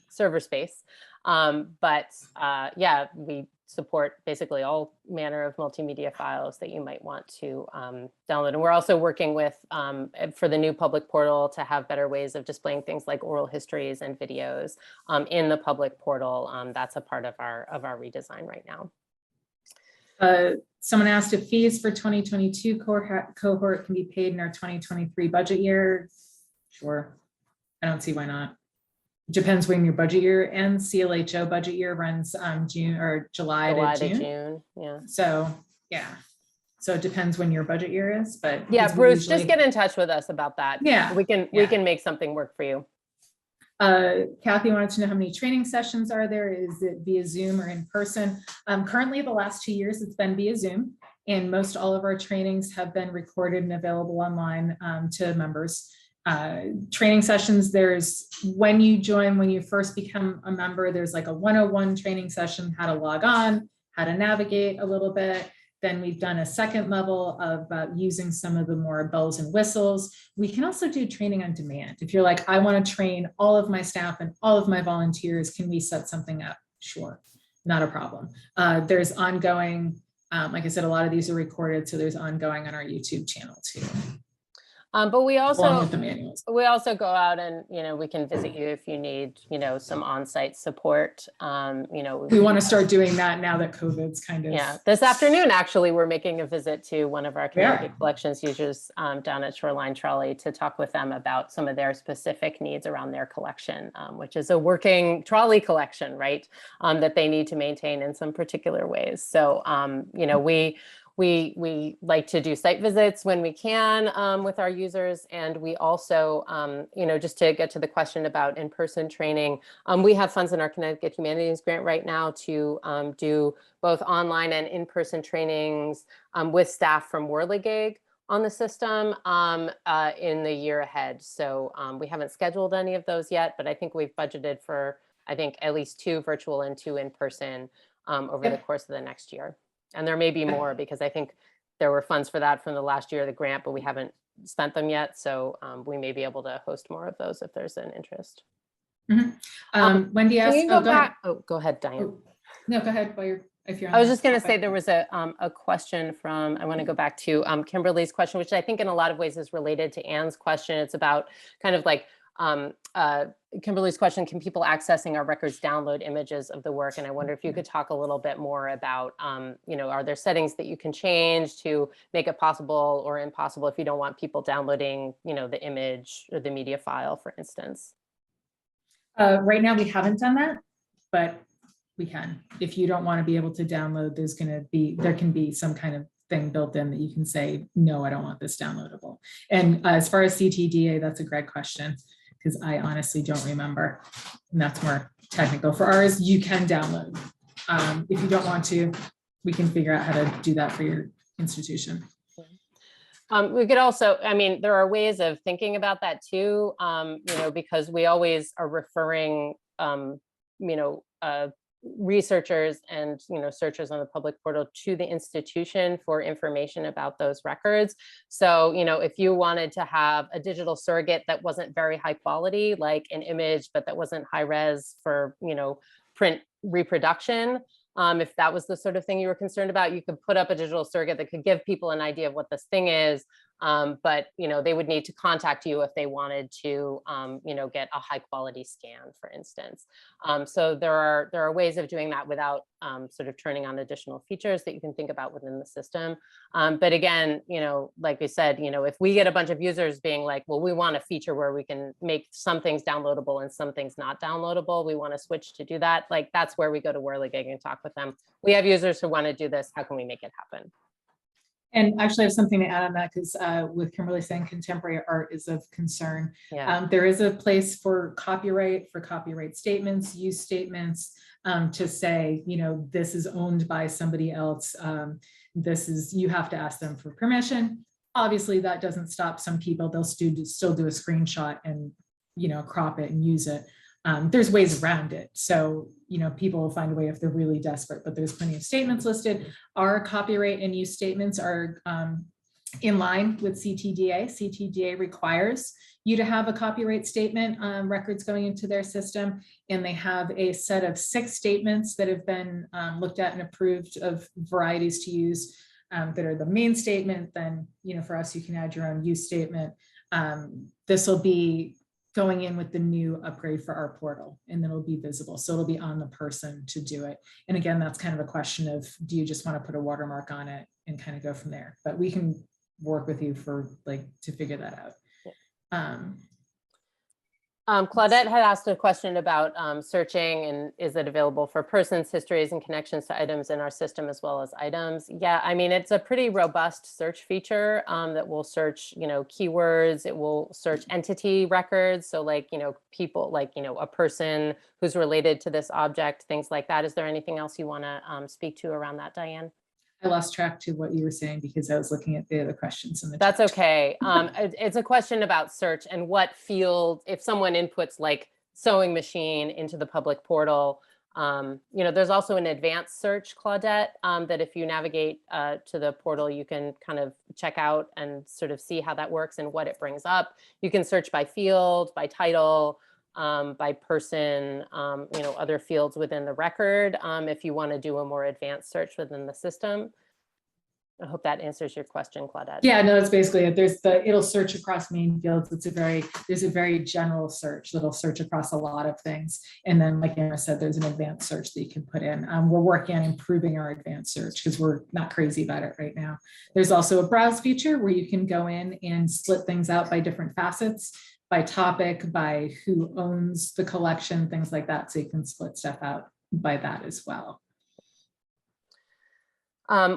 server space. Yeah, we support basically all manner of multimedia files that you might want to download. And we're also working with, for the new public portal, to have better ways of displaying things like oral histories and videos in the public portal. That's a part of our redesign right now. Someone asked if fees for 2022 cohort can be paid in our 2023 budget year. Sure, I don't see why not. Depends when your budget year ends. CLHO budget year runs June or July to June. Yeah. So yeah. So it depends when your budget year is, but yeah, Bruce, just get in touch with us about that. Yeah. We can make something work for you. Kathy wanted to know how many training sessions are there? Is it via Zoom or in person? Currently, the last 2 years, it's been via Zoom, and most all of our trainings have been recorded and available online to members. Training sessions, there's when you join, when you first become a member, there's like a 101 training session, how to log on, how to navigate a little bit. Then we've done a second level of using some of the more bells and whistles. We can also do training on demand. If you're like, I want to train all of my staff and all of my volunteers, can we set something up? Sure, not a problem. There's ongoing, like I said, a lot of these are recorded, so there's ongoing on our YouTube channel too. But we Along with also the manuals. go out and, we can visit you if you need, some on-site support. We want to start doing that now that COVID's kind of. Yeah, this afternoon, actually, we're making a visit to one of our Connecticut Collections users down at Shoreline Trolley to talk with them about some of their specific needs around their collection, which is a working trolley collection, right? That they need to maintain in some particular ways. So, we like to do site visits when we can with our users. And we also, just to get to the question about in-person training, we have funds in our Connecticut Humanities Grant right now to do both online and in-person trainings with staff from Whirligig on the system in the year ahead. So we haven't scheduled any of those yet, but I think we've budgeted for, at least 2 virtual and 2 in-person over the course of the next year. And there may be more because I think there were funds for that from the last year of the grant, but we haven't spent them yet. So we may be able to host more of those if there's an interest. Mm-hmm. Wendy asked, go back. Oh, go ahead, Diane. Oh, no, go ahead. If you're on I was just going to say there was a question from, I want to go back to Kimberly's question, which I think in a lot of ways is related to Anne's question. It's about kind of like Kimberly's question, can people accessing our records download images of the work? And I wonder if you could talk a little bit more about, are there settings that you can change to make it possible or impossible if you don't want people downloading, the image or the media file, for instance? Right now, we haven't done that, but we can. If you don't want to be able to download, there can be some kind of thing built in that you can say, no, I don't want this downloadable. And as far as CTDA, that's a great question, because I honestly don't remember. And that's more technical. For ours, you can download. If you don't want to, we can figure out how to do that for your institution. We could also, there are ways of thinking about that too, because we always are referring, researchers and searchers on the public portal to the institution for information about those records. So if you wanted to have a digital surrogate that wasn't very high quality, like an image, but that wasn't high res for print reproduction, if that was the sort of thing you were concerned about, you could put up a digital surrogate that could give people an idea of what this thing is. But they would need to contact you if they wanted to, get a high quality scan, for instance. So there are ways of doing that without sort of turning on additional features that you can think about within the system. But again, like we said, if we get a bunch of users being like, well, we want a feature where we can make some things downloadable and some things not downloadable, we want to switch to do that. Like that's where we go to Whirligig and talk with them. We have users who want to do this. How can we make it happen? And actually I have something to add on that, because with Kimberly saying contemporary art is of concern. Yeah. There is a place for copyright statements, use statements, to say, this is owned by somebody else. You have to ask them for permission. Obviously that doesn't stop some people. They'll still do a screenshot and, crop it and use it. There's ways around it. So, people will find a way if they're really desperate, but there's plenty of statements listed. Our copyright and use statements are in line with CTDA. CTDA requires you to have a copyright statement records going into their system. And they have a set of 6 statements that have been looked at and approved of varieties to use that are the main statement. Then, for us, you can add your own use statement. This will be going in with the new upgrade for our portal, and then it'll be visible. So it'll be on the person to do it. And again, that's kind of a question of, do you just want to put a watermark on it and kind of go from there? But we can work with you to figure that out. Claudette had asked a question about searching and is it available for persons, histories, and connections to items in our system as well as items. Yeah, I mean, it's a pretty robust search feature that will search, keywords. It will search entity records. So like, people, like, a person who's related to this object, things like that. Is there anything else you want to speak to around that, Diane? I lost track to what you were saying because I was looking at the other questions in the That's chat. okay. It's a question about search and what field, if someone inputs like sewing machine into the public portal, there's also an advanced search, Claudette, that if you navigate to the portal, you can kind of check out and sort of see how that works and what it brings up. You can search by field, by title, by person, other fields within the record, if you want to do a more advanced search within the system. I hope that answers your question, Claudette. Yeah, no, that's basically it. It'll search across main fields. There's a very general search that'll search across a lot of things. And then, like Anna said, there's an advanced search that you can put in. We're working on improving our advanced search because we're not crazy about it right now. There's also a browse feature where you can go in and split things out by different facets, by topic, by who owns the collection, things like that. So you can split stuff out by that as well.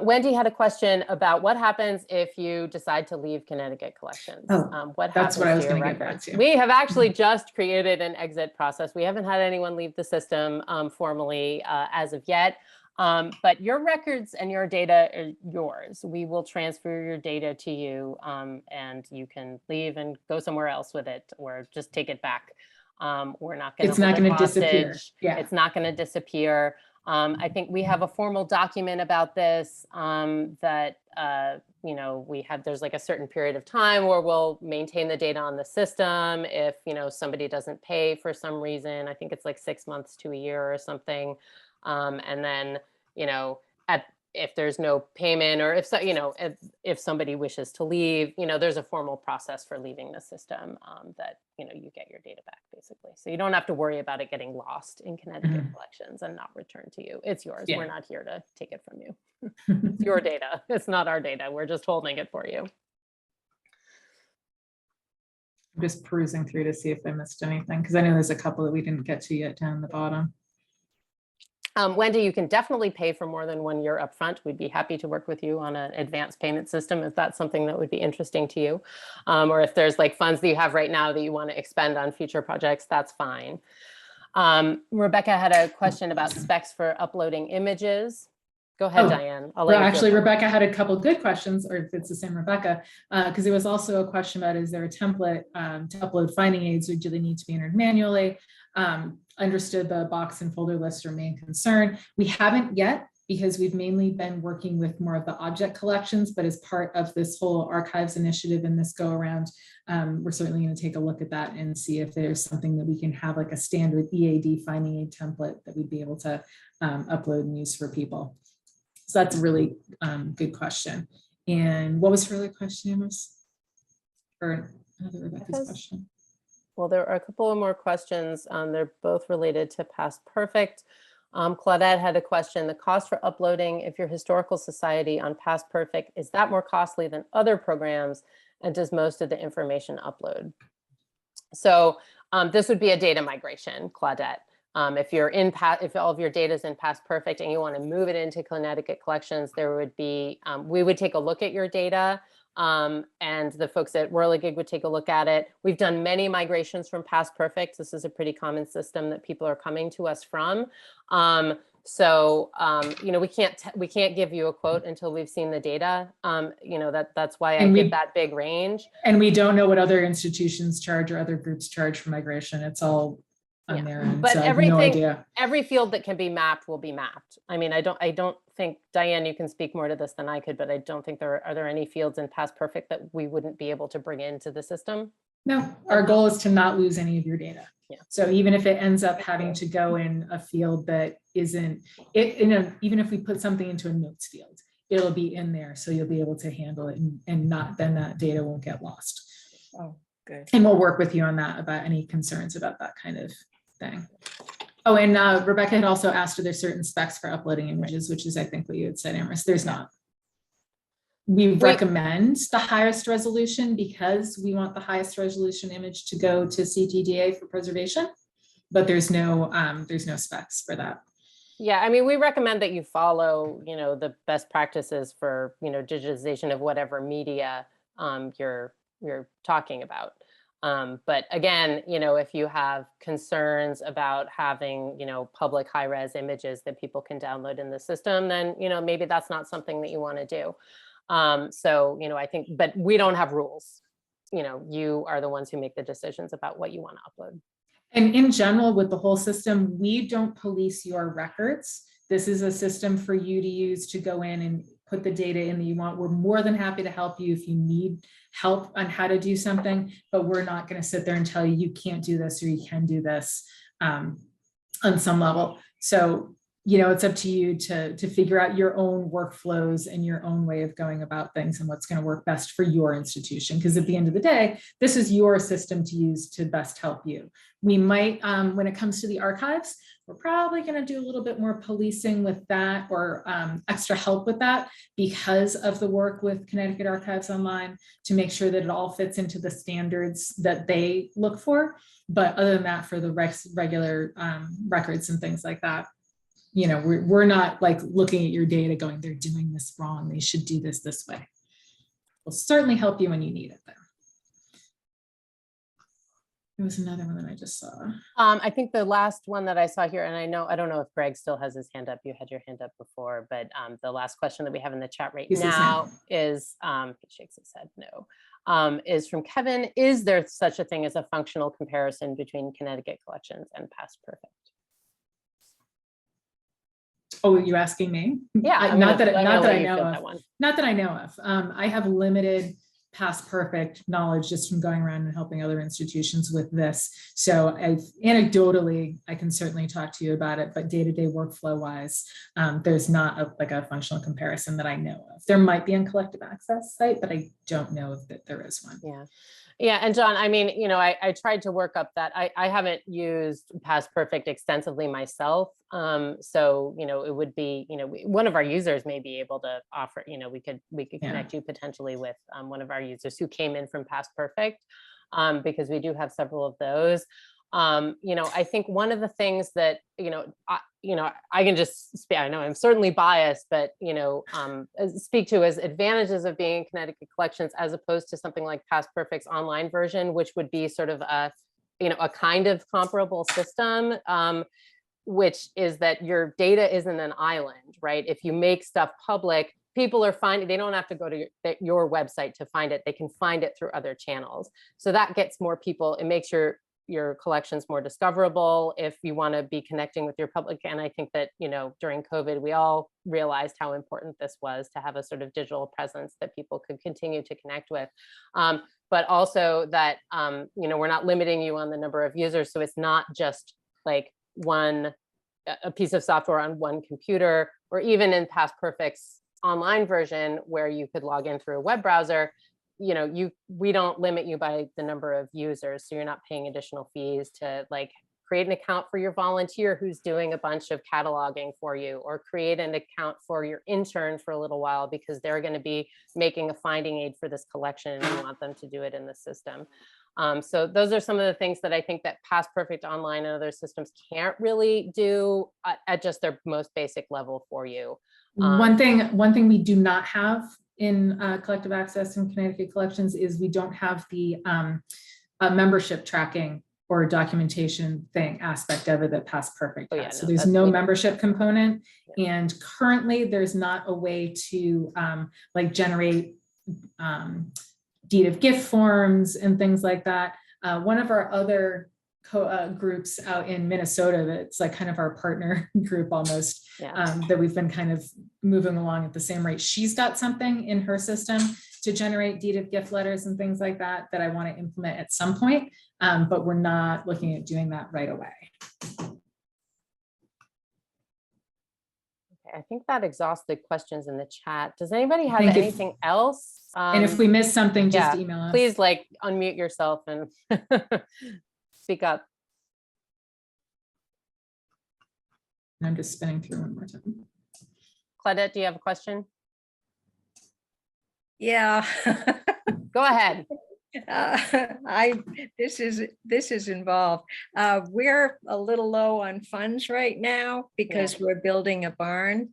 Wendy had a question about what happens if you decide to leave Connecticut Collections. What happens what I was to your going to get back records? to. We have actually just created an exit process. We haven't had anyone leave the system formally as of yet, but your records and your data are yours. We will transfer your data to you and you can leave and go somewhere else with it or just take it back. We're not going to. It's not going to disappear. Yeah. It's not going to disappear. I think we have a formal document about this that, there's like a certain period of time where we'll maintain the data on the system. If, somebody doesn't pay for some reason, I think it's like 6 months to a year or something. And then, if there's no payment or if somebody wishes to leave, there's a formal process for leaving the system that, you get your data back basically. So you don't have to worry about it getting lost in Connecticut Collections and not returned to you. It's yours. Yeah. We're not here to take it from you. It's your data. It's not our data. We're just holding it for you. I'm just perusing through to see if I missed anything because I know there's a couple that we didn't get to yet down the bottom. Wendy, you can definitely pay for more than 1 year upfront. We'd be happy to work with you on an advanced payment system if that's something that would be interesting to you. Or if there's like funds that you have right now that you want to expend on future projects, that's fine. Rebecca had a question about specs for uploading images. Go ahead, Diane. Actually, Rebecca had a couple good questions, or if it's the same Rebecca, because there was also a question about, is there a template to upload finding aids, or do they need to be entered manually? Understood the box and folder list are main concern. We haven't yet because we've mainly been working with more of the object collections, but as part of this whole archives initiative and this go around, we're certainly going to take a look at that and see if there's something that we can have like a standard EAD finding aid template that we'd be able to upload and use for people. So that's a really good question. And what was her other question, Amos? Or another Rebecca's question? Well, there are a couple of more questions. They're both related to Past Perfect. Claudette had a question. The cost for uploading if your historical society on Past Perfect, is that more costly than other programs? And does most of the information upload? So this would be a data migration, Claudette. If all of your data is in Past Perfect and you want to move it into Connecticut Collections, there would be, we would take a look at your data. And the folks at Whirligig would take a look at it. We've done many migrations from Past Perfect. This is a pretty common system that people are coming to us from. We can't give you a quote until we've seen the data. That's why I give that big range. And we don't know what other institutions charge or other groups charge for migration. It's all on their end. But so every field that can be mapped will be mapped. I mean, I don't think, Diane, you can speak more to this than I could, but I don't think are there any fields in Past Perfect that we wouldn't be able to bring into the system? No, our goal is to not lose any of your data. Yeah. So even if it ends up having to go in a field that isn't, even if we put something into a notes field, it'll be in there. So you'll be able to handle it and then that data won't get lost. Oh, good. And we'll work with you on that about any concerns about that kind of thing. Oh, and Rebecca had also asked, are there certain specs for uploading images, which is, I think, what you had said, Amherst. There's not. we recommend the highest resolution because we want the highest resolution image to go to CTDA for preservation, but there's no specs for that. Yeah, I mean, we recommend that you follow, the best practices for, digitization of whatever media you're talking about. But again, if you have concerns about having, public high-res images that people can download in the system, then, maybe that's not something that you want to do. So, I think, but we don't have rules. You are the ones who make the decisions about what you want to upload. And in general, with the whole system, we don't police your records. This is a system for you to use to go in and put the data in that you want. We're more than happy to help you if you need help on how to do something, but we're not going to sit there and tell you, you can't do this or you can do this on some level. So, it's up to you to figure out your own workflows and your own way of going about things and what's going to work best for your institution. Because at the end of the day, this is your system to use to best help you. We might, when it comes to the archives, we're probably going to do a little bit more policing with that or extra help with that because of the work with Connecticut Archives Online to make sure that it all fits into the standards that they look for. But other than that, for the regular records and things like that, we're not like looking at your data going, they're doing this wrong. They should do this way. We'll certainly help you when you need it though. There was another one that I just saw. I think the last one that I saw here, and I don't know if Greg still has his hand up. You had your hand up before, but the last question that we have in the chat right now is, he shakes his head, no, is from Kevin. Is there such a thing as a functional comparison between Connecticut Collections and Past Perfect? Oh, you're asking me? Yeah, not that I know of. I have limited Past Perfect knowledge just from going around and helping other institutions with this. So anecdotally, I can certainly talk to you about it, but day-to-day workflow wise, there's not a functional comparison that I know of. There might be on collective access site, but I don't know if there is one. Yeah. Yeah. And John, I mean, I tried to work up that. I haven't used Past Perfect extensively myself. So, it would be, one of our users may be able to offer, we could connect you potentially with one of our users who came in from Past Perfect, because we do have several of those. I think one of the things that, I can just speak, I know I'm certainly biased, but, speak to as advantages of being in Connecticut Collections as opposed to something like Past Perfect's online version, which would be sort of a kind of comparable system, which is that your data isn't an island, right? If you make stuff public, people are finding, they don't have to go to your website to find it. They can find it through other channels. So that gets more people, it makes your collections more discoverable if you want to be connecting with your public. And I think that, during COVID, we all realized how important this was to have a sort of digital presence that people could continue to connect with. But also that, we're not limiting you on the number of users. So it's not just like a piece of software on one computer, or even in Past Perfect's online version where you could log in through a web browser. We don't limit you by the number of users, so you're not paying additional fees to create an account for your volunteer who's doing a bunch of cataloging for you, or create an account for your intern for a little while because they're going to be making a finding aid for this collection and you want them to do it in the system. So those are some of the things that I think that Past Perfect Online and other systems can't really do at just their most basic level for you. One thing we do not have in collective access and Connecticut Collections is we don't have the membership tracking or documentation aspect of it that Past Perfect has. So there's no membership component. Yeah. And currently there's not a way to generate deed of gift forms and things like that. One of our other groups out in Minnesota, that's kind of our partner group almost, that we've been kind of moving along at the same rate. She's got something in her system to generate deed of gift letters and things like that I want to implement at some point, but we're not looking at doing that right away. Okay, I think that exhausts the questions in the chat. Does anybody have anything else? And if we miss something, just email us. Please unmute yourself and speak up. I'm just spinning through one more time. Claudette, do you have a question? Yeah. Go ahead. This is involved. We're a little low on funds right now because we're building a barn.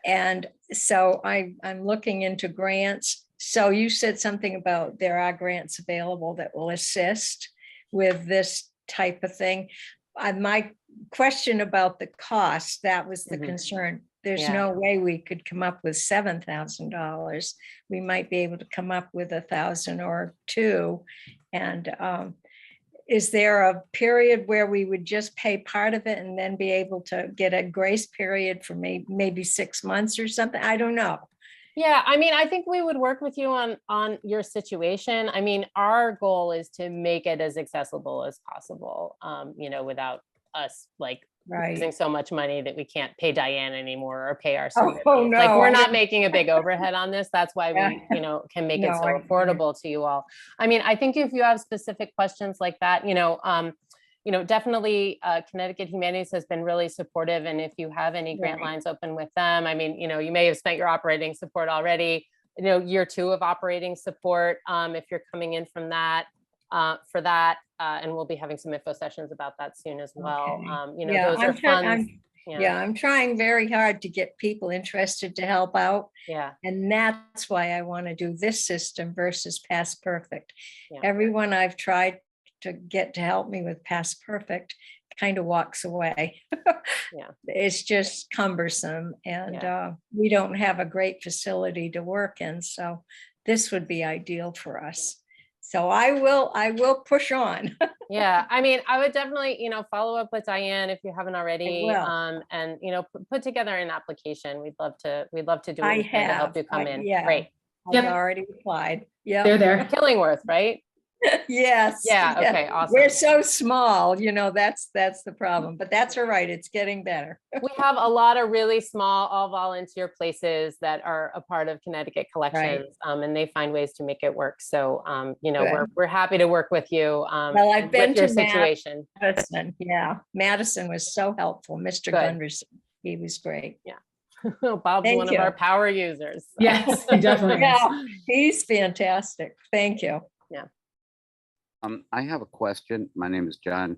And so I'm looking into grants. So you said something about there are grants available that will assist with this type of thing. My question about the cost, that was the concern. There's Yeah. no way we could come up with $7,000. We might be able to come up with 1,000 or 2. And is there a period where we would just pay part of it and then be able to get a grace period for maybe 6 months or something? I don't know. Yeah, I mean, I think we would work with you on your situation. I mean, our goal is to make it as accessible as possible, you know, without us like losing so much money that we can't pay Diane anymore or pay our survey. no, Like we're I not didn't- making a big overhead on this. That's why we, you know, can make it No, so I- affordable to you all. I mean, I think if you have specific questions like that, you know, definitely Connecticut Humanities has been really supportive. And if you have any grant lines open with them, I mean, you know, you may have spent your operating support already, you know, year 2 of operating support, if you're coming in from that, for that, and we'll be having some info sessions about that soon as well. Okay. You know, those are funds. I'm trying very hard to get people interested to help out. Yeah. And that's why I want to do this system versus Past Perfect. Yeah. Everyone I've tried to get to help me with Past Perfect kind of walks away. Yeah. It's just cumbersome and we don't have a great facility to work in. So this would be ideal for us. So I will push on. Yeah, I mean, I would definitely, you know, follow up with Diane if you haven't already, and you know, put together an application. We'd love to do what we can to help you come in. Yeah. Great. I've already applied. Yeah. They're there. Killingworth, right? Yes. Yeah. yes. Okay. Awesome. We're so small, you know, that's the problem, but that's all right. It's getting better. We have a lot of really small, all volunteer places that are a part of Connecticut Collections, and they find ways to make it work. So, you know, we're happy to work with you. Well, I've been with your to situation. Madison. Yeah, Madison was so helpful. Mr. Gunderson, he was great. Yeah. Bob's Thank one you. of our power users. So. Yes, he definitely is. Yeah, he's fantastic. Thank you. Yeah. I have a question. My name is John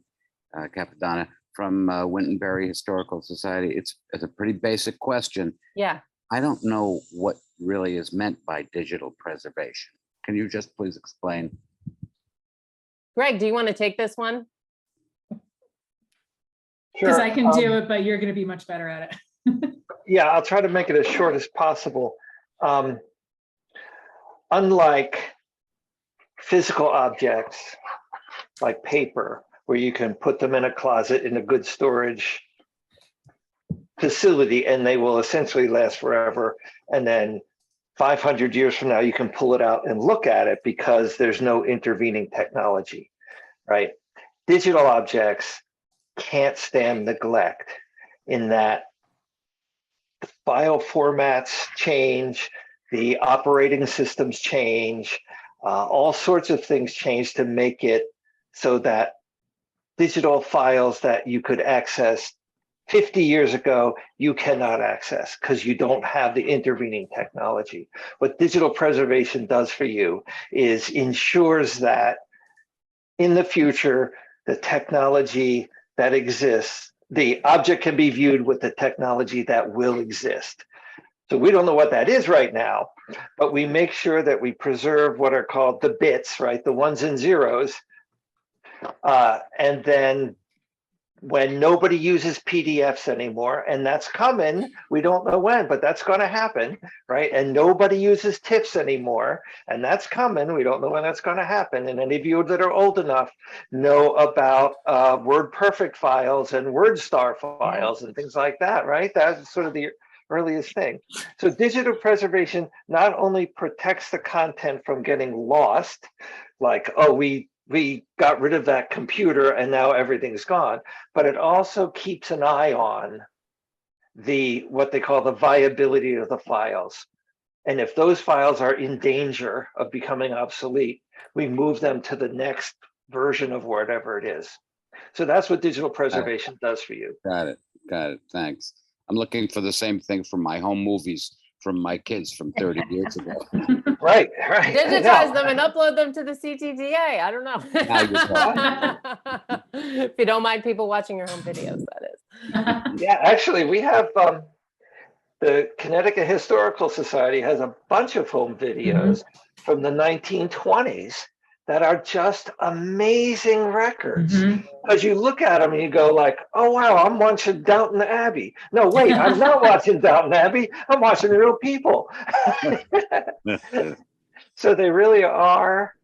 Capadonna from Wintonberry Historical Society. It's a pretty basic question. Yeah. I don't know what really is meant by digital preservation. Can you just please explain? Greg, do you want to take this one? Because Sure. I can do it, but you're going to be much better at it. Yeah, I'll try to make it as short as possible. Unlike physical objects like paper, where you can put them in a closet in a good storage facility and they will essentially last forever, and then 500 years from now you can pull it out and look at it because there's no intervening technology, right? Digital objects can't stand neglect in that the file formats change, the operating systems change, all sorts of things change to make it so that digital files that you could access 50 years ago, you cannot access because you don't have the intervening technology. What digital preservation does for you is ensures that in the future, the technology that exists, the object can be viewed with the technology that will exist. So we don't know what that is right now, but we make sure that we preserve what are called the bits, right? The ones and zeros. And then when nobody uses PDFs anymore, and that's coming, we don't know when, but that's going to happen, right? And nobody uses TIFFs anymore, and that's coming. We don't know when that's going to happen. And any of you that are old enough know about WordPerfect files and WordStar files and things like that, right? That's sort of the earliest thing. So digital preservation not only protects the content from getting lost, like, oh, we got rid of that computer and now everything's gone, but it also keeps an eye on what they call the viability of the files. And if those files are in danger of becoming obsolete, we move them to the next version of whatever it is. So that's what digital preservation does for you. Got it. Thanks. I'm looking for the same thing for my home movies from my kids from 30 years ago. Right, right. I Digitize know. them and upload them to the CTTA. I don't know. If you don't mind people watching your home videos, that is. Yeah, actually, we have the Connecticut Historical Society has a bunch of home videos from the 1920s that are just amazing records. Because you look at them and you go like, oh, wow, I'm watching Downton Abbey. No, wait, I'm not watching Downton Abbey. I'm watching real people. So they really are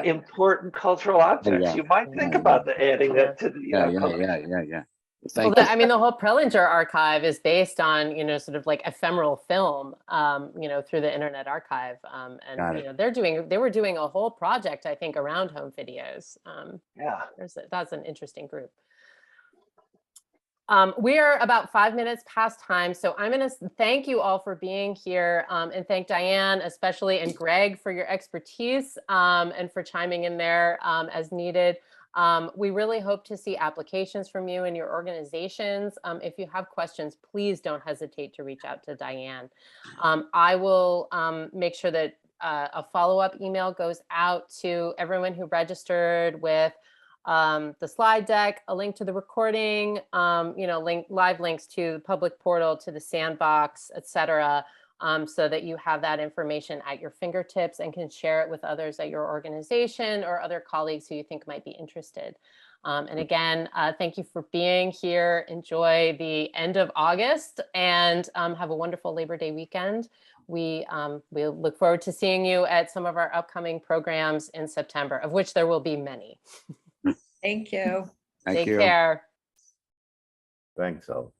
important cultural objects. Yeah. You might think about adding that to the Yeah. Well, Thank you. I mean, the whole Prelinger archive is based on, sort of like ephemeral film, through the Internet Archive. Got And, it. they were doing a whole project, I think, around home videos. Yeah. That's an interesting group. We are about 5 minutes past time, so I'm going to thank you all for being here, and thank Diane especially, and Greg for your expertise, and for chiming in there as needed. We really hope to see applications from you and your organizations. If you have questions, please don't hesitate to reach out to Diane. I will make sure that a follow-up email goes out to everyone who registered with the slide deck, a link to the recording, live links to the public portal, to the sandbox, etc., so that you have that information at your fingertips and can share it with others at your organization or other colleagues who you think might be interested. And again, thank you for being here. Enjoy the end of August and have a wonderful Labor Day weekend. We'll look forward to seeing you at some of our upcoming programs in September, of which there will be many. Thank you. Thank Take you. care. Thanks, Al.